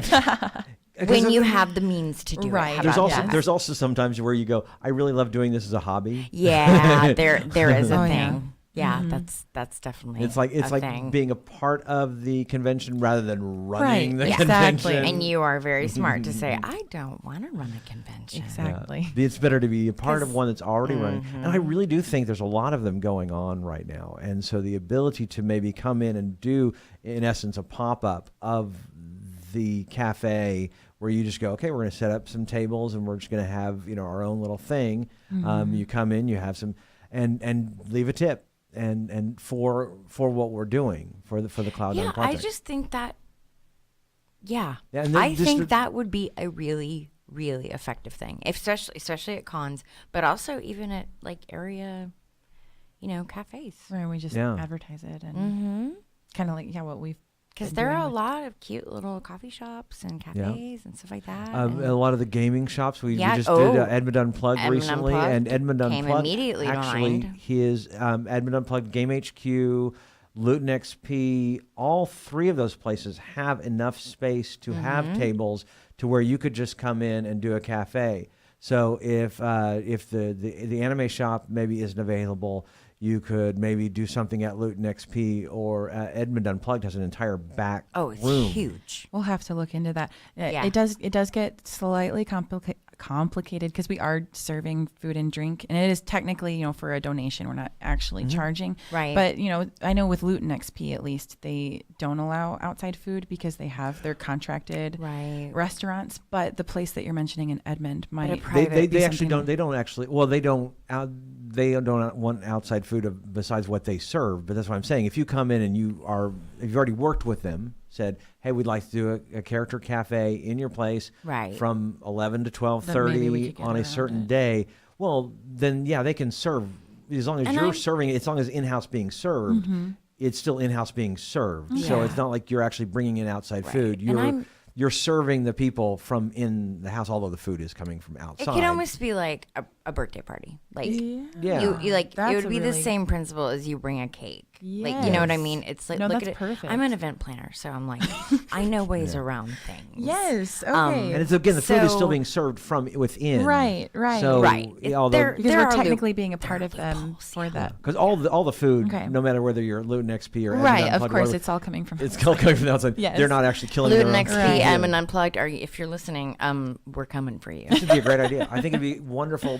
Speaker 1: Because
Speaker 2: when you have the means to do
Speaker 3: Right.
Speaker 2: it. How
Speaker 1: there's
Speaker 2: about
Speaker 1: also
Speaker 2: that?
Speaker 1: there's also sometimes where you go, I really love doing this as a hobby.
Speaker 2: Yeah, there is a
Speaker 3: Oh,
Speaker 2: thing.
Speaker 3: yeah.
Speaker 2: Yeah, that's definitely
Speaker 1: It's like
Speaker 2: a thing.
Speaker 1: being a part of the convention rather than running
Speaker 3: Right,
Speaker 1: the
Speaker 3: yeah.
Speaker 1: convention.
Speaker 3: Exactly.
Speaker 2: And you are very smart to say, I don't want to run a convention.
Speaker 3: Exactly.
Speaker 1: It's better to be a part of
Speaker 2: 'Cause-
Speaker 1: one that's already running. And I really do think there's a lot of them going on right now. And so the ability to maybe come in and do, in essence, a pop-up of the cafe where you just go, okay, we're going to set up some tables and we're just going to have, our own little thing. You come in, you have some, and leave a tip. And for what we're doing for the Cloud9
Speaker 2: Yeah,
Speaker 1: project.
Speaker 2: I just think that. Yeah,
Speaker 1: Yeah, and then
Speaker 2: I
Speaker 1: just
Speaker 2: think
Speaker 1: the-
Speaker 2: that would be a really, really effective thing, especially at cons, but also even at like area, cafes.
Speaker 3: Where we just
Speaker 1: Yeah.
Speaker 3: advertise it and
Speaker 2: Mm-hmm.
Speaker 3: kind of like, what we've
Speaker 2: Because
Speaker 3: been
Speaker 2: there
Speaker 3: doing
Speaker 2: are a
Speaker 3: with-
Speaker 2: lot of cute little coffee shops and cafes and stuff like that.
Speaker 1: A
Speaker 2: and-
Speaker 1: lot of the gaming shops. We
Speaker 2: Yeah,
Speaker 1: just
Speaker 2: oh,
Speaker 1: did Edmund Unplugged
Speaker 2: Edmund
Speaker 1: recently,
Speaker 2: Unplugged
Speaker 1: and Edmund
Speaker 2: came
Speaker 1: Unplugged
Speaker 2: immediately to
Speaker 1: actually
Speaker 2: mind.
Speaker 1: his Edmund Unplugged, Game HQ, Luton XP. All three of those places have enough space to have tables to where you could just come in and do a cafe. So if the anime shop maybe isn't available, you could maybe do something at Luton XP, or Edmund Unplugged has an entire back
Speaker 2: oh, it's
Speaker 1: room.
Speaker 2: huge.
Speaker 3: We'll have to look into that.
Speaker 2: Yeah.
Speaker 3: It does get slightly complicated because we are serving food and drink, and it is technically, for a donation. We're not actually charging.
Speaker 2: Right.
Speaker 3: But, I know with Luton XP, at least, they don't allow outside food because they have their contracted
Speaker 2: Right.
Speaker 3: restaurants. But the place that you're mentioning in Edmond might
Speaker 2: a
Speaker 1: They,
Speaker 2: private
Speaker 1: they,
Speaker 3: be
Speaker 1: they actually
Speaker 3: something-
Speaker 1: don't. They don't actually. Well, they don't. They don't want outside food besides what they serve. But that's what I'm saying. If you come in and you've already worked with them, said, "Hey, we'd like to do a character cafe in your place,
Speaker 2: Right.
Speaker 1: from 11 to
Speaker 3: Then maybe we
Speaker 1: 12:30
Speaker 3: could get
Speaker 1: on a
Speaker 3: around
Speaker 1: certain
Speaker 3: it.
Speaker 1: day." Well, then yeah, they can serve as long as
Speaker 2: And
Speaker 1: you're
Speaker 2: I'm-
Speaker 1: serving it. As long as in-house being served.
Speaker 3: Mm-hmm.
Speaker 1: It's still in-house being served, so
Speaker 2: Yeah.
Speaker 1: it's not like you're actually bringing in outside
Speaker 2: Right.
Speaker 1: food.
Speaker 2: And
Speaker 1: You're serving the people from in the house, although the food is coming from outside.
Speaker 2: It could almost be like a birthday party. Like
Speaker 1: Yeah.
Speaker 2: you like it
Speaker 3: That's
Speaker 2: would
Speaker 3: a
Speaker 2: be the
Speaker 3: really-
Speaker 2: same principle as you bring a cake. Like you know what I
Speaker 3: Yes.
Speaker 2: mean? It's like
Speaker 3: No,
Speaker 2: look
Speaker 3: that's
Speaker 2: at it.
Speaker 3: perfect.
Speaker 2: I'm an event planner, so I'm like I know ways around things.
Speaker 3: Yes. Okay.
Speaker 1: And it's again, the food is still
Speaker 2: So-
Speaker 1: being served from within.
Speaker 3: Right, right.
Speaker 1: So,
Speaker 2: Right.
Speaker 1: Although,
Speaker 2: There-
Speaker 3: because we're
Speaker 2: are
Speaker 3: technically
Speaker 2: loop-
Speaker 3: being a
Speaker 2: there
Speaker 3: part
Speaker 2: are
Speaker 3: of them
Speaker 2: loopholes,
Speaker 3: for
Speaker 2: yeah.
Speaker 3: that.
Speaker 1: because all the food,
Speaker 3: Okay.
Speaker 1: no matter whether you're Luton XP or Edmund
Speaker 3: Right. Of
Speaker 1: Unplugged,
Speaker 3: course,
Speaker 1: or-
Speaker 3: it's all coming from.
Speaker 1: it's all coming from the outside.
Speaker 3: Yes.
Speaker 1: They're not actually killing
Speaker 2: Luton
Speaker 1: their own
Speaker 2: XP,
Speaker 3: Right.
Speaker 2: Edmund Unplugged. If you're listening, we're coming for you.
Speaker 1: This would be a great idea. I think it'd be wonderful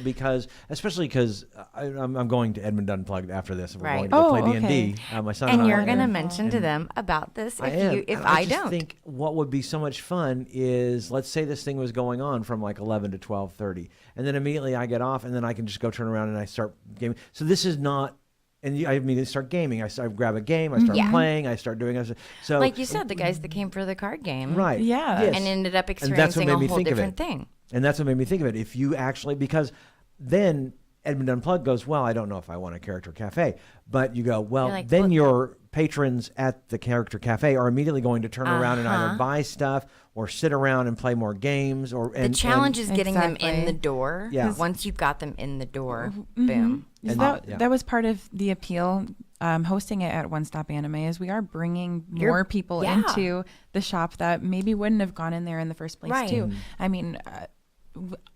Speaker 1: especially because I'm going to Edmund Unplugged after this. We're
Speaker 2: Right.
Speaker 1: going to go
Speaker 3: Oh,
Speaker 1: play D&D.
Speaker 3: okay.
Speaker 1: My son
Speaker 2: And
Speaker 1: I
Speaker 2: you're
Speaker 1: are.
Speaker 2: gonna mention to them about this
Speaker 1: I am.
Speaker 2: if
Speaker 1: And
Speaker 2: I
Speaker 1: just
Speaker 2: don't.
Speaker 1: think what would be so much fun is, let's say this thing was going on from like 11 to 12:30, and then immediately I get off, and then I can just go turn around and I start gaming. So this is not, I immediately start gaming. I grab a game, I start
Speaker 2: Yeah.
Speaker 1: playing, I start doing it. So
Speaker 2: Like you said, the guys that came for the card game,
Speaker 1: right,
Speaker 3: Yeah.
Speaker 1: yes.
Speaker 2: and ended up
Speaker 1: And that's what
Speaker 2: experiencing
Speaker 1: made
Speaker 2: a
Speaker 1: me
Speaker 2: whole
Speaker 1: think of
Speaker 2: different
Speaker 1: it.
Speaker 2: thing.
Speaker 1: And that's what made me think of it. If you actually, because then Edmund Unplugged goes, well, I don't know if I want a character cafe, but you go, well,
Speaker 2: You're like,
Speaker 1: then
Speaker 2: well-
Speaker 1: you're patrons at the Character Cafe are immediately going to turn around and either buy stuff or sit around and play more games.
Speaker 2: The challenge is getting them in
Speaker 3: Exactly.
Speaker 2: the door.
Speaker 1: Yeah.
Speaker 2: Once you've got them in the door, boom.
Speaker 1: And
Speaker 3: That was part of the appeal. Hosting it at One Stop Anime is we are bringing more people into the shop that maybe wouldn't have gone in there in the first place
Speaker 2: Right.
Speaker 3: too. I mean,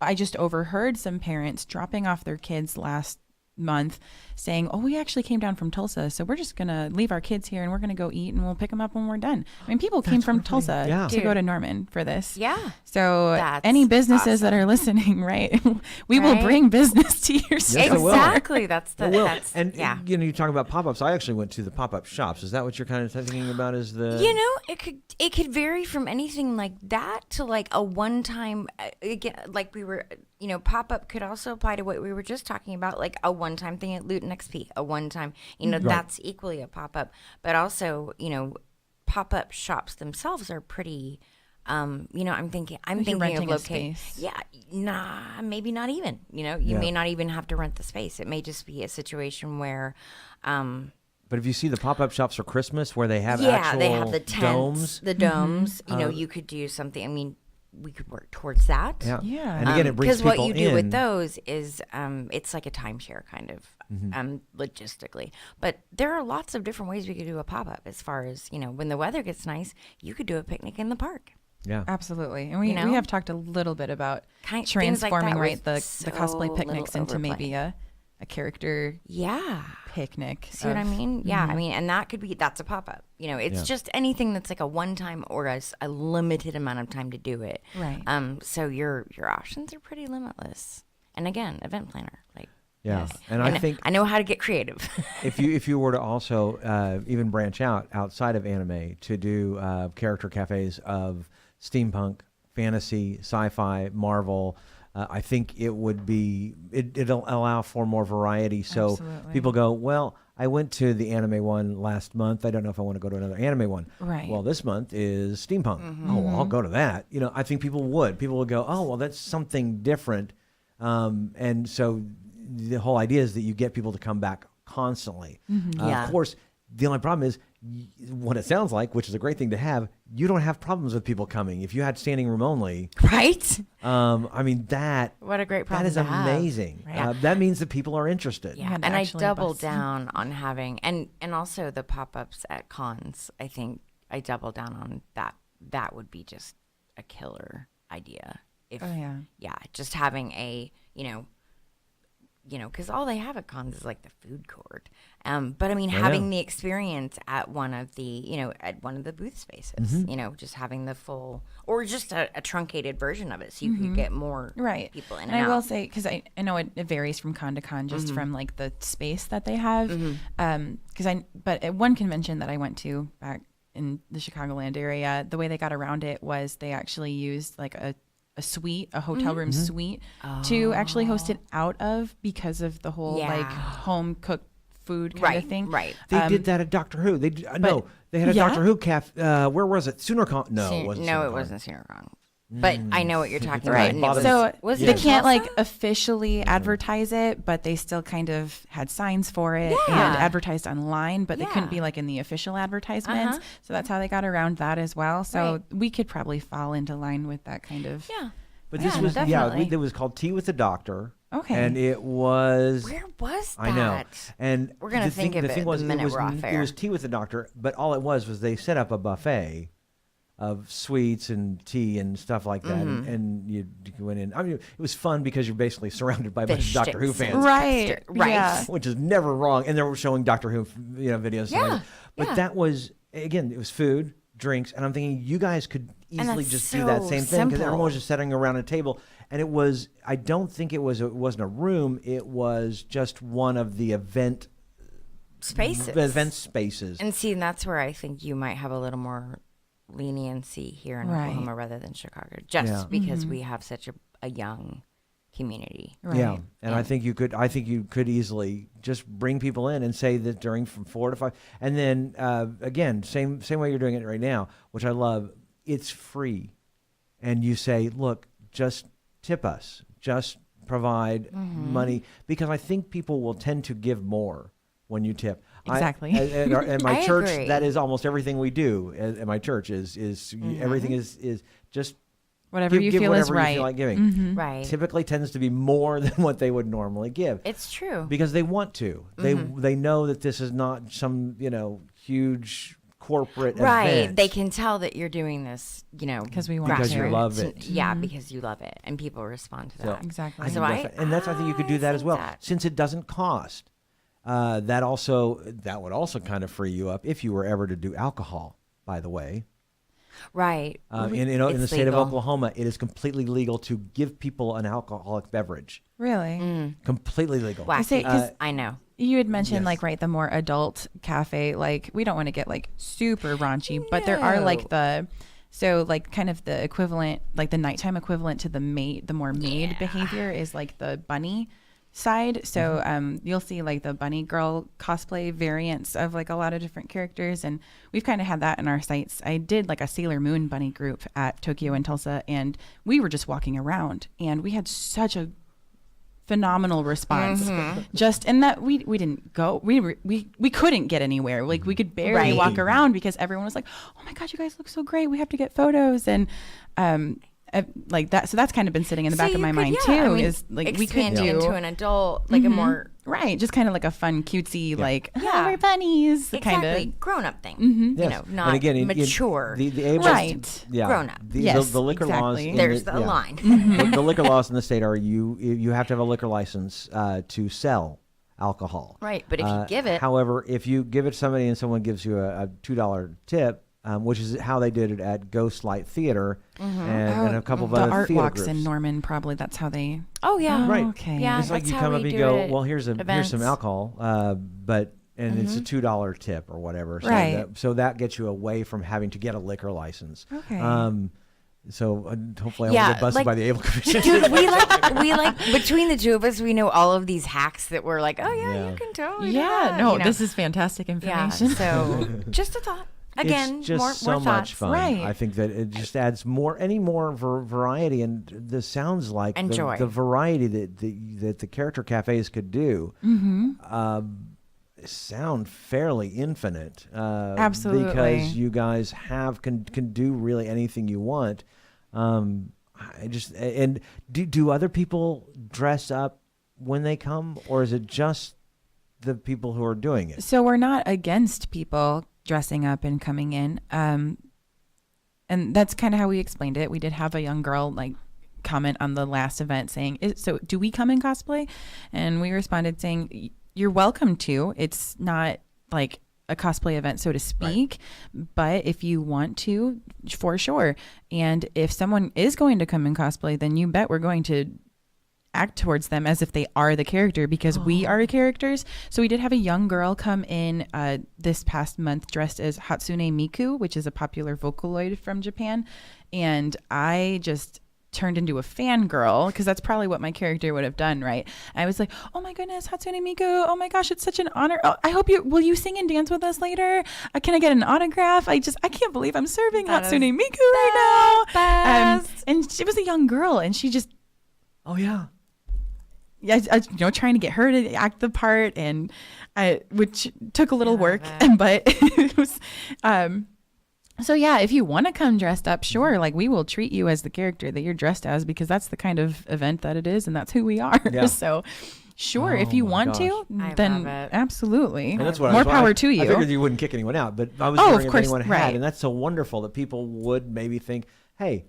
Speaker 3: I just overheard some parents dropping off their kids last month saying, "Oh, we actually came down from Tulsa, so we're just gonna leave our kids here and we're gonna go eat and we'll pick them up when we're done." I mean, people came from Tulsa to
Speaker 2: Dude.
Speaker 3: go to Norman for this.
Speaker 2: Yeah.
Speaker 3: So
Speaker 2: That's
Speaker 3: any businesses
Speaker 2: awesome.
Speaker 3: that are listening, right? We will
Speaker 2: Right?
Speaker 3: bring business to your store.
Speaker 1: Yes, it will.
Speaker 2: Exactly. That's the
Speaker 1: It will.
Speaker 2: that's
Speaker 1: And
Speaker 2: yeah.
Speaker 1: you talk about pop-ups. I actually went to the pop-up shops. Is that what you're kind of thinking about? Is the
Speaker 2: You know, it could vary from anything like that to like a one-time again, like we were, pop-up could also apply to what we were just talking about, like a one-time thing at Luton XP, a one-time, that's equally a pop-up. But also, pop-up shops themselves are pretty. I'm thinking of
Speaker 3: renting a
Speaker 2: location.
Speaker 3: space.
Speaker 2: Yeah, nah, maybe not even. You may not even have to rent the space. It may just be a situation where.
Speaker 1: But if you see the pop-up shops for Christmas where they have
Speaker 2: Yeah,
Speaker 1: actual
Speaker 2: they have the tents,
Speaker 1: domes.
Speaker 2: the domes. You could do something. I mean, we could work towards that.
Speaker 1: Yeah.
Speaker 3: Yeah.
Speaker 1: And again, it brings
Speaker 2: Because
Speaker 1: people
Speaker 2: what you do
Speaker 1: in.
Speaker 2: with those is it's like a timeshare kind of logistically. But there are lots of different ways we could do a pop-up as far as, when the weather gets nice, you could do a picnic in the park.
Speaker 1: Yeah.
Speaker 3: Absolutely. And we
Speaker 2: You know?
Speaker 3: we have talked a little bit about
Speaker 2: Things like
Speaker 3: transforming
Speaker 2: that
Speaker 3: the
Speaker 2: with so
Speaker 3: cosplay picnics
Speaker 2: little
Speaker 3: into
Speaker 2: overplay.
Speaker 3: maybe a character
Speaker 2: Yeah.
Speaker 3: picnic.
Speaker 2: See what I mean? Yeah. I mean, and that's a pop-up. It's just anything that's like a one-time or a limited amount of time to do it.
Speaker 3: Right.
Speaker 2: So your options are pretty limitless. And again, event planner. Like,
Speaker 1: Yeah.
Speaker 3: Yes.
Speaker 1: And I think
Speaker 2: I know how to get creative.
Speaker 1: if you were to also even branch outside of anime to do character cafes of steampunk, fantasy, sci-fi, Marvel, I think it'll allow for more variety. So
Speaker 3: Absolutely.
Speaker 1: people go, well, I went to the anime one last month. I don't know if I want to go to another anime one.
Speaker 3: Right.
Speaker 1: Well, this month is steampunk. Oh, well, I'll go to that. I think people would. People would go, oh, well, that's something different. And so the whole idea is that you get people to come back constantly.
Speaker 2: Yeah.
Speaker 1: Of course, the only problem is what it sounds like, which is a great thing to have. You don't have problems with people coming. If you had standing room only,
Speaker 2: Right?
Speaker 1: I mean that.
Speaker 2: What a great
Speaker 1: That
Speaker 2: problem
Speaker 1: is
Speaker 2: to have.
Speaker 1: amazing.
Speaker 2: Right.
Speaker 1: That means that people are interested.
Speaker 2: Yeah,
Speaker 3: had to
Speaker 2: and I
Speaker 3: actually
Speaker 2: double
Speaker 3: bust.
Speaker 2: down on having and also the pop-ups at cons. I think I double down on that. That would be just a killer idea. If
Speaker 3: Oh, yeah.
Speaker 2: just having a because all they have at cons is like the food court. But I mean, having the experience at one of the at one of the booth spaces. Just having the full or just a truncated version of it, so you could get more
Speaker 3: Right.
Speaker 2: people in
Speaker 3: And
Speaker 2: and
Speaker 3: I
Speaker 2: out.
Speaker 3: will say, because I know it varies from con to con, just from like the space that they have. But at one convention that I went to back in the Chicagoland area, the way they got around it was they actually used like a suite, a hotel room suite, to actually host it out of because of the whole
Speaker 2: Yeah.
Speaker 3: like home cooked food kind of thing.
Speaker 2: Right.
Speaker 1: They did that at Doctor Who. They had a
Speaker 3: yeah.
Speaker 1: Doctor Who cafe. Where was it? SoonerCon? No, it wasn't.
Speaker 2: No,
Speaker 1: SoonerCon.
Speaker 2: it wasn't SoonerCon. But I know what you're talking
Speaker 3: Right.
Speaker 2: about. And it
Speaker 3: So
Speaker 2: was
Speaker 3: they
Speaker 2: it
Speaker 3: can't
Speaker 2: Tulsa?
Speaker 3: like officially advertise it, but they still kind of had signs for it
Speaker 2: Yeah.
Speaker 3: and advertised online, but they couldn't
Speaker 2: Yeah.
Speaker 3: be like in the official advertisements.
Speaker 2: Uh-huh.
Speaker 3: So that's how they got around that as well. So
Speaker 2: Right.
Speaker 3: we could probably fall into line with that kind of.
Speaker 2: Yeah.
Speaker 1: But this
Speaker 2: Yeah,
Speaker 1: was
Speaker 2: definitely.
Speaker 1: it was called Tea with the Doctor.
Speaker 3: Okay.
Speaker 1: And it was.
Speaker 2: Where was that?
Speaker 1: I know. And
Speaker 2: We're gonna
Speaker 1: the thing-
Speaker 2: think of
Speaker 1: the thing
Speaker 2: it
Speaker 1: was,
Speaker 2: the minute
Speaker 1: it was,
Speaker 2: we're off
Speaker 1: It
Speaker 2: air.
Speaker 1: was Tea with the Doctor, but all it was they set up a buffet of sweets and tea and stuff like that,
Speaker 2: Mm-hmm.
Speaker 1: and you went in. I mean, it was fun because you're basically surrounded by a bunch of Doctor Who
Speaker 2: sticks
Speaker 1: fans,
Speaker 3: Right.
Speaker 2: Right.
Speaker 3: Yeah.
Speaker 1: which is never wrong. And they were showing Doctor Who, videos.
Speaker 2: Yeah,
Speaker 1: But
Speaker 2: yeah.
Speaker 1: that was again, it was food, drinks, and I'm thinking you guys could easily
Speaker 2: that's
Speaker 1: just do that
Speaker 2: so
Speaker 1: same thing because
Speaker 2: simple.
Speaker 1: everyone was just sitting around a table, and it was. I don't think it wasn't a room. It was just one of the event spaces.
Speaker 2: And see, and that's where I think you might have a little more leniency here in
Speaker 3: Right.
Speaker 2: Oklahoma rather than Chicago, just
Speaker 1: Yeah.
Speaker 2: because we have such a young community.
Speaker 3: Right.
Speaker 1: Yeah, and I think you could easily just bring people in and say that during from 4 to 5, and then again, same way you're doing it right now, which I love. It's free, and you say, look, just tip us, just provide money, because I think people will tend to give more when you tip.
Speaker 3: Exactly.
Speaker 1: At my
Speaker 2: I
Speaker 1: church,
Speaker 2: agree.
Speaker 1: that is almost everything we do. At my church is everything is just
Speaker 3: Whatever you
Speaker 1: give
Speaker 3: feel is
Speaker 1: whatever you
Speaker 3: right.
Speaker 1: feel like giving.
Speaker 2: Right.
Speaker 1: Typically tends to be more than what they would normally give.
Speaker 2: It's true.
Speaker 1: Because they want to. They know that this is not some, huge corporate
Speaker 2: Right.
Speaker 1: event.
Speaker 2: They can tell that you're doing this,
Speaker 3: Because we want
Speaker 1: Because
Speaker 3: to.
Speaker 1: you love it.
Speaker 2: Yeah, because you love it. And people respond to that.
Speaker 3: Exactly.
Speaker 1: I
Speaker 2: So
Speaker 1: think and that's I think you could do that as
Speaker 2: think
Speaker 1: well,
Speaker 2: that-
Speaker 1: since it doesn't cost. That would also kind of free you up if you were ever to do alcohol. By the way,
Speaker 2: Right.
Speaker 1: in the
Speaker 2: It's
Speaker 1: state of
Speaker 2: legal.
Speaker 1: Oklahoma, it is completely legal to give people an alcoholic beverage.
Speaker 3: Really?
Speaker 1: Completely legal.
Speaker 2: Wacky.
Speaker 3: say, 'cause
Speaker 2: I know.
Speaker 3: You had mentioned
Speaker 1: Yes.
Speaker 3: the more adult cafe, we don't want to get super raunchy, but there are kind of the equivalent, the nighttime equivalent to the more maid behavior is the bunny side. So you'll see the bunny girl cosplay variants of a lot of different characters, and we've kind of had that in our sites. I did a Sailor Moon bunny group at Tokyo and Tulsa, and we were just walking around, and we had such a phenomenal response. Just and that we didn't go, we couldn't get anywhere. We could barely
Speaker 2: Right.
Speaker 3: walk around because everyone was like, "Oh my God, you guys look so great. We have to get photos." And that. So that's kind of been sitting in the back of my mind too.
Speaker 2: I mean,
Speaker 3: Is we could
Speaker 2: expanding
Speaker 3: do
Speaker 2: into an adult, a more
Speaker 3: right, just kind of a fun, cutesy,
Speaker 2: Yeah.
Speaker 3: we're bunnies,
Speaker 2: exactly
Speaker 3: kind of.
Speaker 2: grown up thing.
Speaker 1: Yes.
Speaker 2: Not
Speaker 1: and again,
Speaker 2: mature.
Speaker 1: the age
Speaker 3: Right.
Speaker 2: Grown up.
Speaker 3: Yes,
Speaker 1: the liquor laws.
Speaker 3: exactly.
Speaker 2: There's the line.
Speaker 1: The liquor laws in the state are you have to have a liquor license to sell alcohol.
Speaker 2: Right, but if you give it,
Speaker 1: However, if you give it to somebody and someone gives you a $2 tip, which is how they did it at Ghost Light Theater and a couple of
Speaker 3: the
Speaker 1: other
Speaker 3: art
Speaker 1: theater
Speaker 3: walks
Speaker 1: groups.
Speaker 3: in Norman, probably that's how they.
Speaker 2: oh yeah,
Speaker 1: Right.
Speaker 3: Okay.
Speaker 2: Yeah,
Speaker 1: It's like
Speaker 2: that's
Speaker 1: you
Speaker 2: how
Speaker 1: come
Speaker 2: we
Speaker 1: up and
Speaker 2: do
Speaker 1: go,
Speaker 2: it
Speaker 1: well,
Speaker 2: at
Speaker 1: here's some
Speaker 2: events.
Speaker 1: alcohol, and it's a $2 tip or whatever. So
Speaker 3: Right.
Speaker 1: so that gets you away from having to get a liquor license.
Speaker 3: Okay.
Speaker 1: So hopefully I
Speaker 2: Yeah,
Speaker 1: won't get busted by the Able Commission.
Speaker 2: Dude, we between the two of us, we know all of these hacks that we're like, oh yeah, you can totally. do
Speaker 3: Yeah,
Speaker 2: that,
Speaker 3: no,
Speaker 2: you know?
Speaker 3: this is fantastic
Speaker 2: yeah.
Speaker 3: information.
Speaker 2: So just a thought. Again,
Speaker 1: it's just
Speaker 2: more
Speaker 1: so
Speaker 2: more
Speaker 1: much
Speaker 2: thoughts.
Speaker 1: fun.
Speaker 3: Right.
Speaker 1: I think that it just adds more variety, and this sounds like
Speaker 2: And joy.
Speaker 1: the variety that the character cafes could do. Sound fairly infinite.
Speaker 3: Absolutely.
Speaker 1: Because you guys can do really anything you want. Do other people dress up when they come, or is it just the people who are doing it?
Speaker 3: So we're not against people dressing up and coming in. And that's kind of how we explained it. We did have a young girl comment on the last event saying, so do we come in cosplay? And we responded saying, you're welcome to. It's not a cosplay event, so to speak, but if you want to, for sure. And if someone is going to come in cosplay, then you bet we're going to act towards them as if they are the character, because we are characters. So we did have a young girl come in this past month dressed as Hatsune Miku, which is a popular Vocaloid from Japan. And I just turned into a fangirl, because that's probably what my character would have done, right? I was like, oh my goodness, Hatsune Miku, oh my gosh, it's such an honor. Oh, I hope will you sing and dance with us later? Can I get an autograph? I can't believe I'm serving Hatsune Miku right now. And she was a young girl, and she just,
Speaker 1: Oh yeah.
Speaker 3: trying to get her to act the part, and which took a little work, but it was, so yeah, if you want to come dressed up, sure, we will treat you as the character that you're dressed as, because that's the kind of event that it is, and that's who we are.
Speaker 1: Yeah.
Speaker 3: So sure, if you
Speaker 1: my
Speaker 3: want
Speaker 1: gosh.
Speaker 3: to,
Speaker 2: I
Speaker 3: then
Speaker 2: love it.
Speaker 3: absolutely.
Speaker 1: And that's what
Speaker 3: more power to you.
Speaker 1: I figured you wouldn't kick anyone out, but I was
Speaker 3: Oh,
Speaker 1: wondering
Speaker 3: of
Speaker 1: if
Speaker 3: course,
Speaker 1: anyone had,
Speaker 3: right.
Speaker 1: and that's so wonderful that people would maybe think, hey,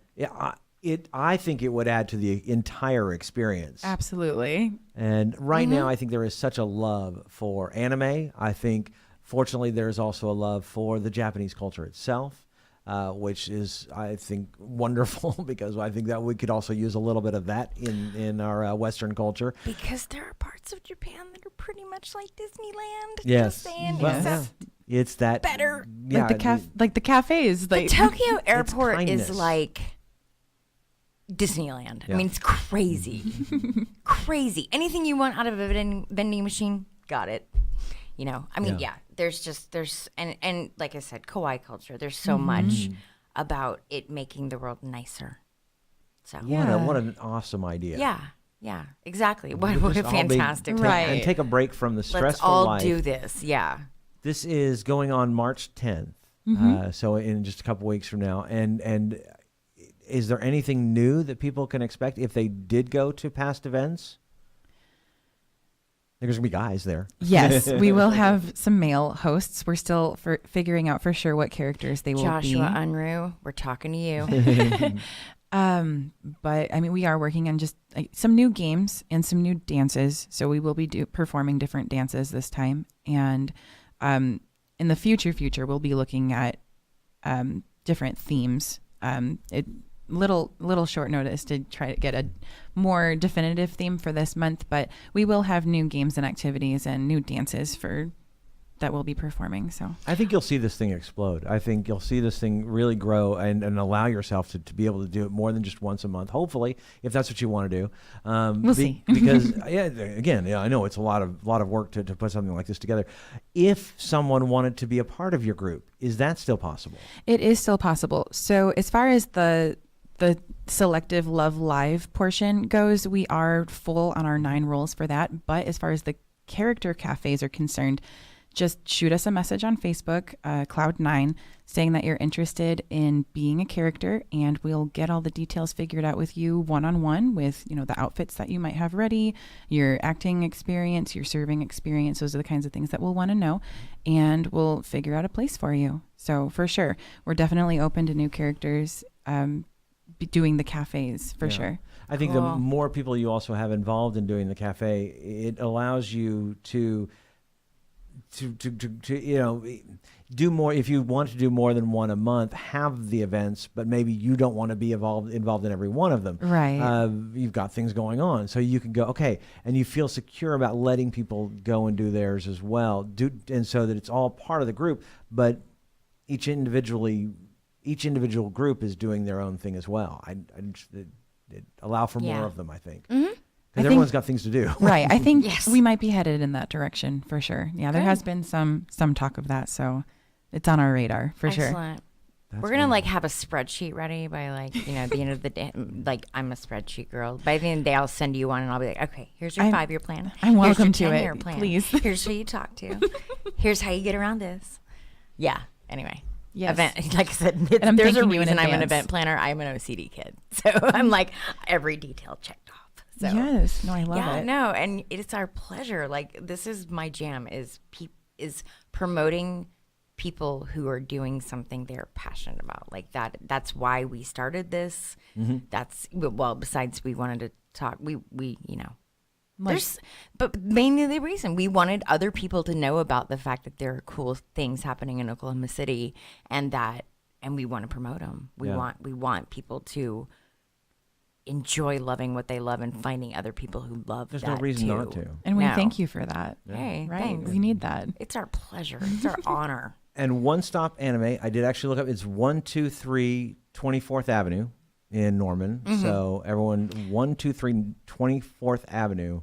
Speaker 1: I think it would add to the entire experience.
Speaker 3: Absolutely.
Speaker 1: And right now, I think there is such a love for anime. I think, fortunately, there's also a love for the Japanese culture itself, which is, I think, wonderful, because I think that we could also use a little bit of that in our Western culture.
Speaker 2: Because there are parts of Japan that are pretty much like Disneyland.
Speaker 1: Yes.
Speaker 2: Just saying,
Speaker 1: Well,
Speaker 2: except
Speaker 1: It's that
Speaker 2: better.
Speaker 1: Yeah,
Speaker 3: the cafes.
Speaker 2: the Tokyo airport
Speaker 1: kindness.
Speaker 2: is like Disneyland.
Speaker 1: Yeah.
Speaker 2: I mean, it's crazy. Crazy. Anything you want out of a vending machine, got it. I mean,
Speaker 1: Yeah.
Speaker 2: there's and like I said, kawaii culture. There's so much about it making the world nicer. So
Speaker 1: what an awesome idea.
Speaker 2: yeah. Yeah, exactly. What
Speaker 1: We'll
Speaker 2: a
Speaker 1: just all be-
Speaker 2: fantastic
Speaker 1: take-
Speaker 2: time.
Speaker 1: And take a break from the stressful
Speaker 2: Let's all
Speaker 1: life.
Speaker 2: do this. Yeah.
Speaker 1: This is going on March 10th, so in just a couple weeks from now. And is there anything new that people can expect if they did go to past events? There's going to be guys there.
Speaker 3: Yes, we will have some male hosts. We're still figuring out for sure what characters they will
Speaker 2: Joshua
Speaker 3: be.
Speaker 2: Unruh, we're talking to you.
Speaker 3: But I mean, we are working on just some new games and some new dances. So we will be performing different dances this time. And in the future, we'll be looking at different themes. Little short notice to try to get a more definitive theme for this month, but we will have new games and activities and new dances that we'll be performing. So
Speaker 1: I think you'll see this thing explode. I think you'll see this thing really grow and allow yourself to be able to do it more than just once a month, hopefully, if that's what you want to do.
Speaker 3: We'll see.
Speaker 1: Because, I know it's a lot of work to put something like this together. If someone wanted to be a part of your group, is that still possible?
Speaker 3: it is still possible. So as far as the selective Love Live portion goes, we are full on our 9 roles for that. But as far as the character cafes are concerned, just shoot us a message on Facebook, Cloud9, saying that you're interested in being a character, and we'll get all the details figured out with you one-on-one with, the outfits that you might have ready, your acting experience, your serving experience. Those are the kinds of things that we'll want to know, and we'll figure out a place for you. So for sure, we're definitely open to new characters doing the cafes for sure.
Speaker 1: I think the more people you also have involved in doing the cafe, it allows you to do more. If you want to do more than one a month, have the events, but maybe you don't want to be involved in every one of them.
Speaker 3: Right.
Speaker 1: You've got things going on, so you can go, okay, and you feel secure about letting people go and do theirs as well, and so that it's all part of the group, but each individual group is doing their own thing as well. It allow for more of them, I think.
Speaker 2: Mm-hmm.
Speaker 1: Because everyone's got things to do.
Speaker 3: Right. I think
Speaker 2: Yes.
Speaker 3: we might be headed in that direction for sure. Yeah, there has been some talk of that, so it's on our radar for sure.
Speaker 2: Excellent. We're going to have a spreadsheet ready by at the end of the day. I'm a spreadsheet girl. By the end of the day, I'll send you one and I'll be like, okay, here's your 5-year plan.
Speaker 3: I'm welcome
Speaker 2: Here's
Speaker 3: to
Speaker 2: your
Speaker 3: it,
Speaker 2: 10-year plan.
Speaker 3: please.
Speaker 2: Here's who you talk to. Here's how you get around this. Yeah. Anyway.
Speaker 3: Yes.
Speaker 2: Event, like I said,
Speaker 3: And I'm
Speaker 2: there's a
Speaker 3: thanking you in
Speaker 2: reason I'm an
Speaker 3: advance.
Speaker 2: event planner. I'm an OCD kid. So I'm like every detail checked off. So.
Speaker 3: Yes. No, I love it.
Speaker 2: No, and it's our pleasure. This is my jam is promoting people who are doing something they're passionate about. That's why we started this. Mm-hmm. Besides we wanted to talk, but mainly the reason we wanted other people to know about the fact that there are cool things happening in Oklahoma City, and we want to promote them. We want people to enjoy loving what they love and finding other people who love
Speaker 1: There's
Speaker 2: that
Speaker 1: no reason
Speaker 2: too.
Speaker 1: not to.
Speaker 3: And we thank you for that.
Speaker 2: Hey,
Speaker 3: Right.
Speaker 2: thanks.
Speaker 3: We need that.
Speaker 2: It's our pleasure. It's our honor.
Speaker 1: And One Stop Anime, I did actually look up. It's 123 24th Avenue in Norman.
Speaker 2: Mm-hmm.
Speaker 1: So everyone, 123 24th Avenue.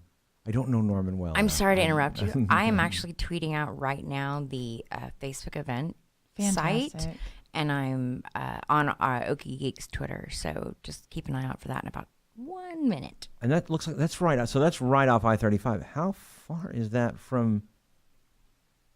Speaker 1: I don't know Norman well.
Speaker 2: I'm sorry to interrupt you. I am actually tweeting out right now the Facebook event site,
Speaker 3: Fantastic.
Speaker 2: and I'm on our Okie Geek's Twitter. So just keep an eye out for that in about 1 minute.
Speaker 1: And that looks like that's right. So that's right off I-35. How far is that from?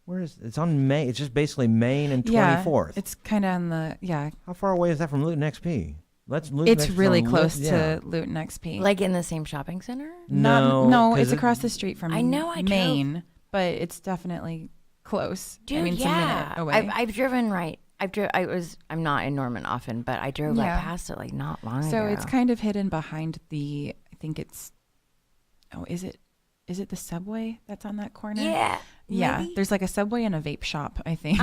Speaker 1: It's on Main? It's just basically Main and 24th.
Speaker 3: It's kind of on the
Speaker 1: How far away is that from Luton XP?
Speaker 3: It's really close to Luton XP.
Speaker 2: Like in the same shopping center?
Speaker 3: No,
Speaker 1: 'cause
Speaker 3: it's across the street from
Speaker 2: I know, I drove-
Speaker 3: Maine, but it's definitely close.
Speaker 2: Dude,
Speaker 3: it's a minute away.
Speaker 2: I've driven right. I'm not in Norman often, but I drove past it not long ago.
Speaker 3: So it's kind of hidden behind I think it's, is it the Subway that's on that corner?
Speaker 2: Yeah.
Speaker 3: Yeah, there's a Subway and a vape shop, I think.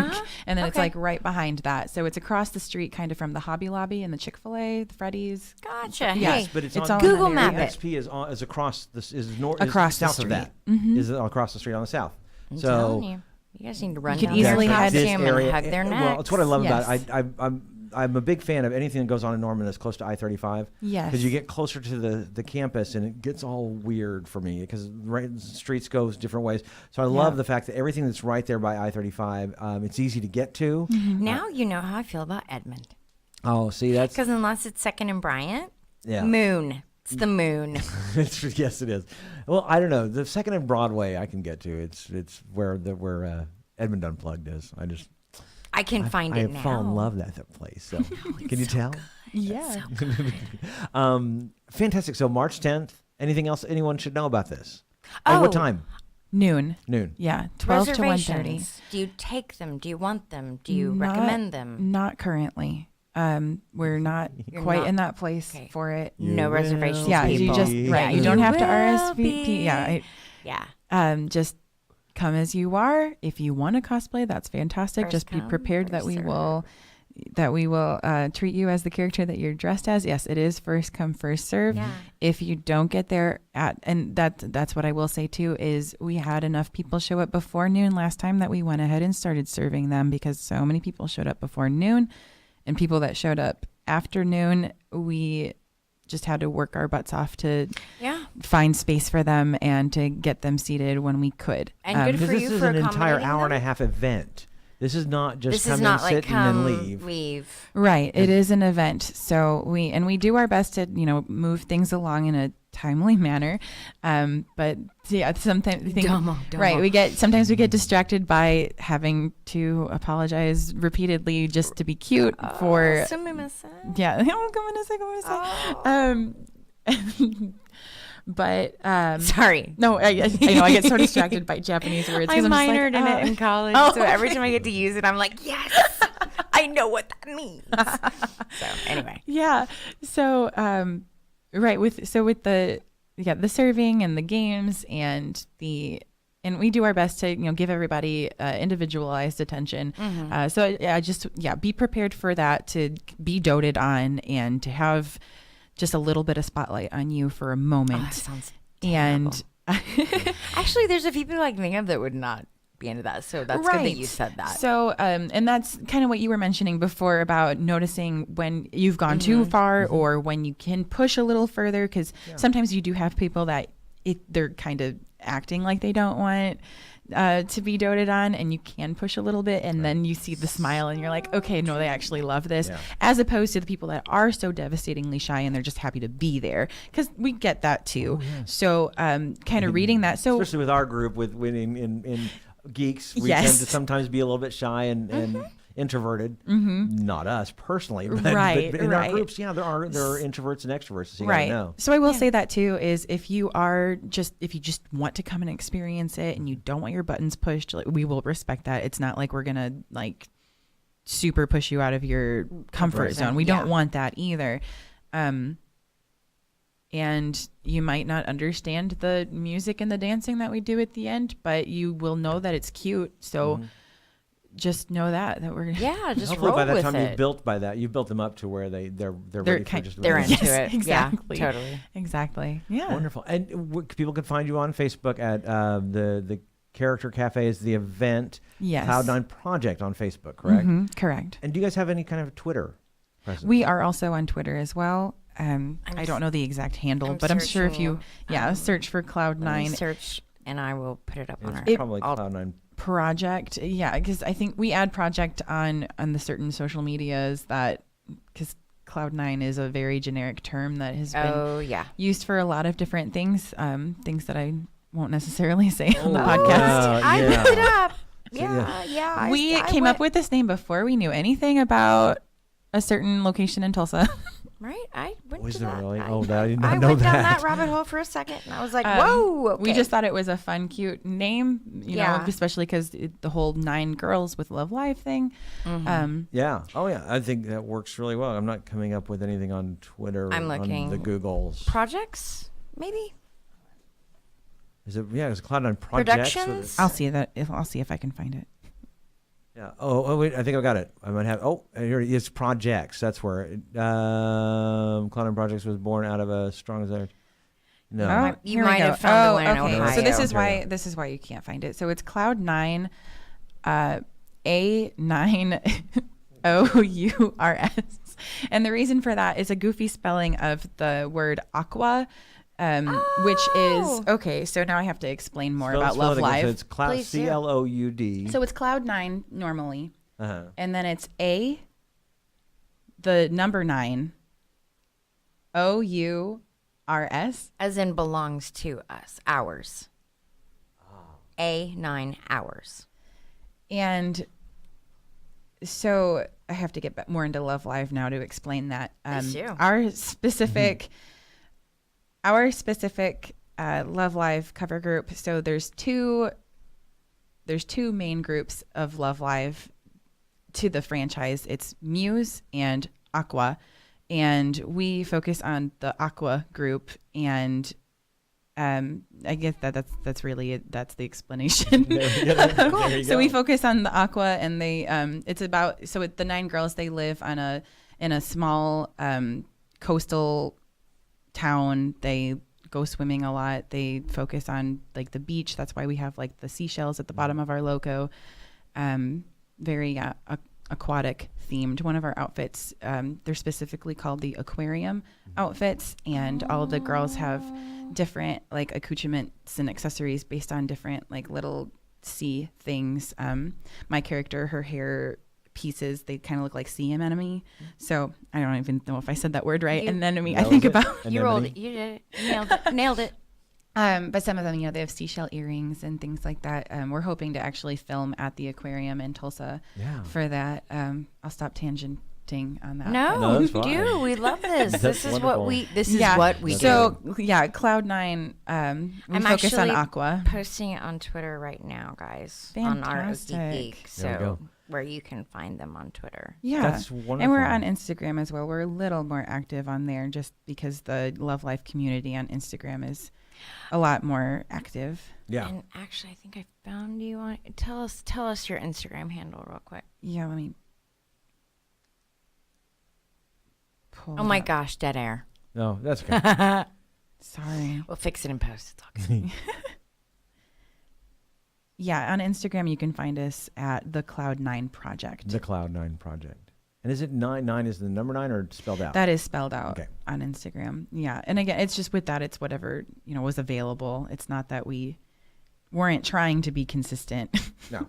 Speaker 3: And then it's right behind that. So it's across the street kind of from the Hobby Lobby and the Chick-fil-A, the Freddy's.
Speaker 2: Gotcha.
Speaker 3: Yes,
Speaker 2: Hey,
Speaker 1: but it's
Speaker 3: all
Speaker 1: on
Speaker 2: Google
Speaker 3: in that
Speaker 2: Map
Speaker 3: area.
Speaker 2: it.
Speaker 1: XP is across this is north
Speaker 3: Across the
Speaker 1: south of
Speaker 3: street.
Speaker 1: that.
Speaker 3: Mhm.
Speaker 1: Is across the street on the south.
Speaker 2: I'm
Speaker 1: so
Speaker 2: telling you. You guys need to run
Speaker 3: You could
Speaker 2: down
Speaker 3: easily
Speaker 2: there,
Speaker 3: head-
Speaker 2: costume
Speaker 1: this area,
Speaker 2: and hug their necks.
Speaker 1: well, it's what I love about
Speaker 3: Yes.
Speaker 1: it. I'm a big fan of anything that goes on in Norman that's close to I-35.
Speaker 3: Yes.
Speaker 1: Because you get closer to the campus and it gets all weird for me because streets go different ways. So I love the fact that everything that's right there by I-35, it's easy to get to.
Speaker 2: Now you know how I feel about Edmond.
Speaker 1: Oh, see, that's
Speaker 2: Because unless it's Second and Bryant,
Speaker 1: yeah.
Speaker 2: Moon. It's the moon.
Speaker 1: Yes, it is. Well, I don't know. The second and Broadway I can get to. It's where Edmund Unplugged is.
Speaker 2: I can find it now.
Speaker 1: I fall in love with that place. So can you tell?
Speaker 3: Yeah.
Speaker 1: Fantastic. So March 10th. Anything else anyone should know about this? And what time?
Speaker 3: Noon.
Speaker 1: Noon.
Speaker 3: Yeah, 12 to 1:30.
Speaker 2: Reservations. Do you take them? Do you want them? Do you recommend them?
Speaker 3: Not currently. We're not
Speaker 2: You're
Speaker 3: quite
Speaker 2: not-
Speaker 3: in that place
Speaker 2: okay.
Speaker 3: for it.
Speaker 2: No reservations.
Speaker 3: Yeah, you
Speaker 2: people.
Speaker 3: just right. You don't have to
Speaker 2: will
Speaker 3: RSVP.
Speaker 2: be.
Speaker 3: Yeah.
Speaker 2: Yeah.
Speaker 3: Just come as you are. If you want to cosplay, that's fantastic.
Speaker 2: First
Speaker 3: Just be
Speaker 2: come,
Speaker 3: prepared that
Speaker 2: first
Speaker 3: we
Speaker 2: serve.
Speaker 3: will treat you as the character that you're dressed as. Yes, it is first come, first serve.
Speaker 2: Yeah.
Speaker 3: If you don't get there and that's what I will say too, is we had enough people show up before noon last time that we went ahead and started serving them, because so many people showed up before noon, and people that showed up after noon, we just had to work our butts off to find space for them and to get them seated when we could.
Speaker 2: And good
Speaker 1: Because
Speaker 2: for
Speaker 1: this
Speaker 2: you
Speaker 1: is
Speaker 2: for
Speaker 1: an entire
Speaker 2: accommodating
Speaker 1: hour and a
Speaker 2: them.
Speaker 1: half event. This is not just
Speaker 2: This
Speaker 1: come
Speaker 2: is
Speaker 1: and
Speaker 2: not like
Speaker 1: sit
Speaker 2: come,
Speaker 1: and then leave.
Speaker 2: leave.
Speaker 3: Right. It is an event. So we do our best to, move things along in a timely manner. But yeah, sometimes we think,
Speaker 2: Domo.
Speaker 3: right. Sometimes we get distracted by having to apologize repeatedly just to be cute for, yeah. But
Speaker 2: Sorry.
Speaker 3: no, I know I get so distracted by Japanese words.
Speaker 2: I
Speaker 3: 'cause I'm just
Speaker 2: minored in
Speaker 3: like,
Speaker 2: it in college, so every time I get to use it, I'm like, yes, I know what that means. So anyway,
Speaker 3: yeah. So right with the serving and the games and we do our best to give everybody individualized attention. So be prepared for that, to be doted on and to have just a little bit of spotlight on you for a moment.
Speaker 2: Oh, that sounds
Speaker 3: and
Speaker 2: actually, there's a few people I can think of that would not be into that. So that's good that you said that.
Speaker 3: So, and that's kind of what you were mentioning before about noticing when you've gone too far or when you can push a little further, because sometimes you do have people that they're kind of acting like they don't want to be doted on, and you can push a little bit, and then you see the smile and you're like, okay, no, they actually love this, as opposed to the people that are so devastatingly shy and they're just happy to be there, because we get that too. So kind of reading that, so
Speaker 1: especially with our group, with in geeks, we tend to sometimes be a little bit shy and introverted. Not us personally, but in our groups, there are introverts and extroverts, so you gotta know.
Speaker 3: So I will say that too, is if you just want to come and experience it and you don't want your buttons pushed, like, we will respect that. It's not like we're gonna like super push you out of your comfort zone. We don't want that either. And you might not understand the music and the dancing that we do at the end, but you will know that it's cute. So just know that we're
Speaker 2: just
Speaker 1: hopefully
Speaker 2: roll
Speaker 1: by that
Speaker 2: with
Speaker 1: time
Speaker 2: it.
Speaker 1: you built them up to where they're ready for just
Speaker 2: they're into it.
Speaker 3: Exactly.
Speaker 2: Yeah, totally.
Speaker 3: Exactly. Yeah.
Speaker 1: Wonderful. And people can find you on Facebook at the Character Cafe is the event.
Speaker 3: Yes.
Speaker 1: Cloud9 Project on Facebook, correct?
Speaker 3: Correct.
Speaker 1: And do you guys have any kind of Twitter presence?
Speaker 3: We are also on Twitter as well. I don't know the exact handle, but I'm sure if you search for Cloud9
Speaker 2: search, and I will put it up on our
Speaker 1: probably Cloud9
Speaker 3: Project. Yeah, because I think we add project on the certain social medias, that because Cloud9 is a very generic term that has been used for a lot of different things, things that I won't necessarily say on the podcast.
Speaker 2: I looked it up.
Speaker 3: We came up with this name before we knew anything about a certain location in Tulsa.
Speaker 2: Right, I went
Speaker 1: Was
Speaker 2: to
Speaker 1: there
Speaker 2: that.
Speaker 1: really?
Speaker 2: I
Speaker 1: I did not
Speaker 2: I
Speaker 1: know
Speaker 2: went down
Speaker 1: that.
Speaker 2: that rabbit hole for a second, and I was like, "Whoa!" Okay.
Speaker 3: We just thought it was a fun, cute name, you know, especially because the whole 9 girls with Love Live thing.
Speaker 1: Yeah. Oh, yeah. I think that works really well. I'm not coming up with anything on Twitter.
Speaker 2: I'm looking.
Speaker 1: On the Googles.
Speaker 2: Projects, maybe.
Speaker 1: Is it? Yeah, it's Cloud9 Projects.
Speaker 2: Productions?
Speaker 3: I'll see that. I'll see if I can find it.
Speaker 1: Yeah. Oh, wait. I think I got it. I might have. Oh, here it is. Projects. That's where Cloud9 Projects was born out of a strong desire. No.
Speaker 3: Oh,
Speaker 2: You might have found the one in
Speaker 3: okay.
Speaker 2: Ohio.
Speaker 3: So this is
Speaker 1: Ontario.
Speaker 3: why you can't find it. So it's Cloud9, A9 OURS, and the reason for that is a goofy spelling of the word aqua. Which is okay. So now I have to explain more about Love Live.
Speaker 1: So it's Cloud.
Speaker 3: So it's Cloud9 normally, and then it's the number 9, OURS, A9RS.
Speaker 2: As in belongs to us. Ours. A9 hours.
Speaker 3: And so I have to get more into Love Live now to explain that.
Speaker 2: Yes, you.
Speaker 3: Our specific Love Live cover group. So there's two main groups of Love Live to the franchise. It's Muse and Aqua, and we focus on the Aqua group. And I guess that's really it. That's the explanation. So we focus on the Aqua, and they it's about the 9 girls. They live in a small coastal town. They go swimming a lot. They focus on like the beach. That's why we have like the seashells at the bottom of our logo. Very aquatic themed. One of our outfits, they're specifically called the aquarium outfits, and all of the girls have different like accoutrements and accessories based on different like little sea things. My character, her hair pieces, they kind of look like sea anemone. So I don't even know if I said that word right. Anemone. I think about
Speaker 2: you rolled it. You did it. You nailed it.
Speaker 3: But some of them, they have seashell earrings and things like that. We're hoping to actually film at the aquarium in Tulsa for that. I'll stop tangenting on that.
Speaker 2: No, you do. We love this. This is what we do.
Speaker 3: So Cloud9, we focus on Aqua.
Speaker 2: Posting it on Twitter right now, guys.
Speaker 3: Fantastic.
Speaker 2: On our Okie Geek. So where you can find them on Twitter.
Speaker 3: Yeah.
Speaker 1: That's wonderful.
Speaker 3: And we're on Instagram as well. We're a little more active on there just because the Love Life community on Instagram is a lot more active.
Speaker 1: Yeah.
Speaker 2: And actually, I think I found you on. Tell us your Instagram handle real quick.
Speaker 3: Yeah, let me pull
Speaker 2: Oh my
Speaker 3: up.
Speaker 2: gosh, dead air.
Speaker 1: No, that's okay.
Speaker 3: Sorry.
Speaker 2: We'll fix it in post. It's all good.
Speaker 3: Yeah, on Instagram you can find us at the Cloud9 Project.
Speaker 1: The Cloud9 Project. And is it 9 is the number 9 or spelled out?
Speaker 3: That is spelled out
Speaker 1: Okay.
Speaker 3: on Instagram. Yeah. And again, it's just with that, it's whatever, was available. It's not that we weren't trying to be consistent.
Speaker 1: No.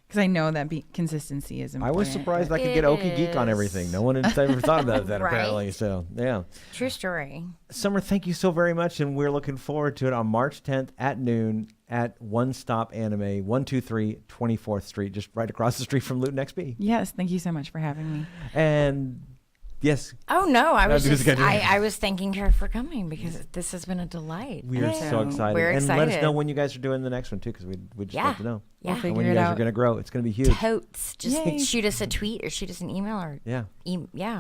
Speaker 3: Because I know that consistency is
Speaker 1: I
Speaker 3: important.
Speaker 1: was surprised I could get
Speaker 2: It
Speaker 1: Okie Geek on everything. No one had ever thought about that
Speaker 2: Right?
Speaker 1: apparently. So, yeah.
Speaker 2: True story.
Speaker 1: Summer, thank you so very much. And we're looking forward to it on March 10th at noon at One Stop Anime, 123 24th Street, just right across the street from Luton XP.
Speaker 3: Yes. Thank you so much for having me.
Speaker 1: And yes,
Speaker 2: Oh no, I was
Speaker 1: do this again.
Speaker 2: I was thanking her for coming because this has been a delight.
Speaker 1: we are so excited.
Speaker 2: We're
Speaker 1: and
Speaker 2: excited.
Speaker 1: let us know when you guys are doing the next one too, because we'd just like to know.
Speaker 2: Yeah.
Speaker 3: We'll
Speaker 1: And when
Speaker 3: figure
Speaker 1: you
Speaker 3: it
Speaker 1: guys are
Speaker 3: out.
Speaker 1: going to grow. It's going to be huge.
Speaker 2: Totes. Just
Speaker 3: Yay.
Speaker 2: shoot us a tweet or shoot us an email or
Speaker 1: Yeah.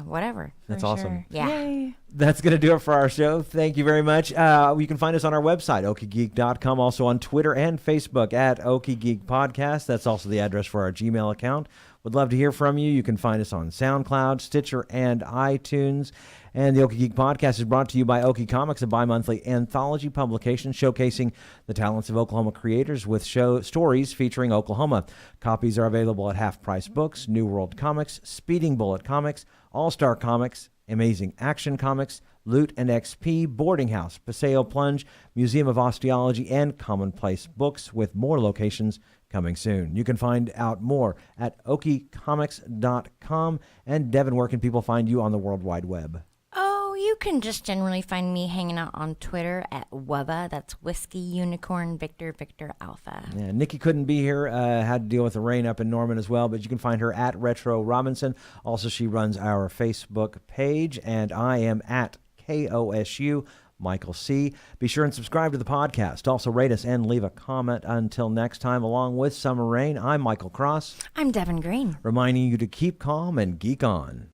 Speaker 2: whatever.
Speaker 1: That's
Speaker 3: For
Speaker 1: awesome.
Speaker 3: sure.
Speaker 2: Yeah.
Speaker 3: Yay.
Speaker 1: That's going to do it for our show. Thank you very much. You can find us on our website, okiegeek.com, also on Twitter and Facebook at Okie Geek Podcast. That's also the address for our Gmail account. Would love to hear from you. You can find us on SoundCloud, Stitcher, and iTunes. And the Okie Geek Podcast is brought to you by Okie Comics, a bi-monthly anthology publication showcasing the talents of Oklahoma creators with stories featuring Oklahoma. Copies are available at Half Price Books, New World Comics, Speeding Bullet Comics, All-Star Comics, Amazing Action Comics, Loot and XP, Boarding House, Paseo Plunge, Museum of Osteology, and Commonplace Books, with more locations coming soon. You can find out more at okiecomics.com. And Devin, where can people find you on the World Wide Web?
Speaker 2: Oh, you can just generally find me hanging out on Twitter at WUBA. That's Whiskey Unicorn Victor Alpha.
Speaker 1: Yeah, Nikki couldn't be here, had to deal with the rain up in Norman as well, but you can find her at Retro Robinson. Also, she runs our Facebook page, and I am at KOSU Michael C. Be sure and subscribe to the podcast. Also, rate us and leave a comment. Until next time, along with Summer Rain, I'm Michael Cross,
Speaker 2: I'm Devin Green.
Speaker 1: reminding you to keep calm and geek on.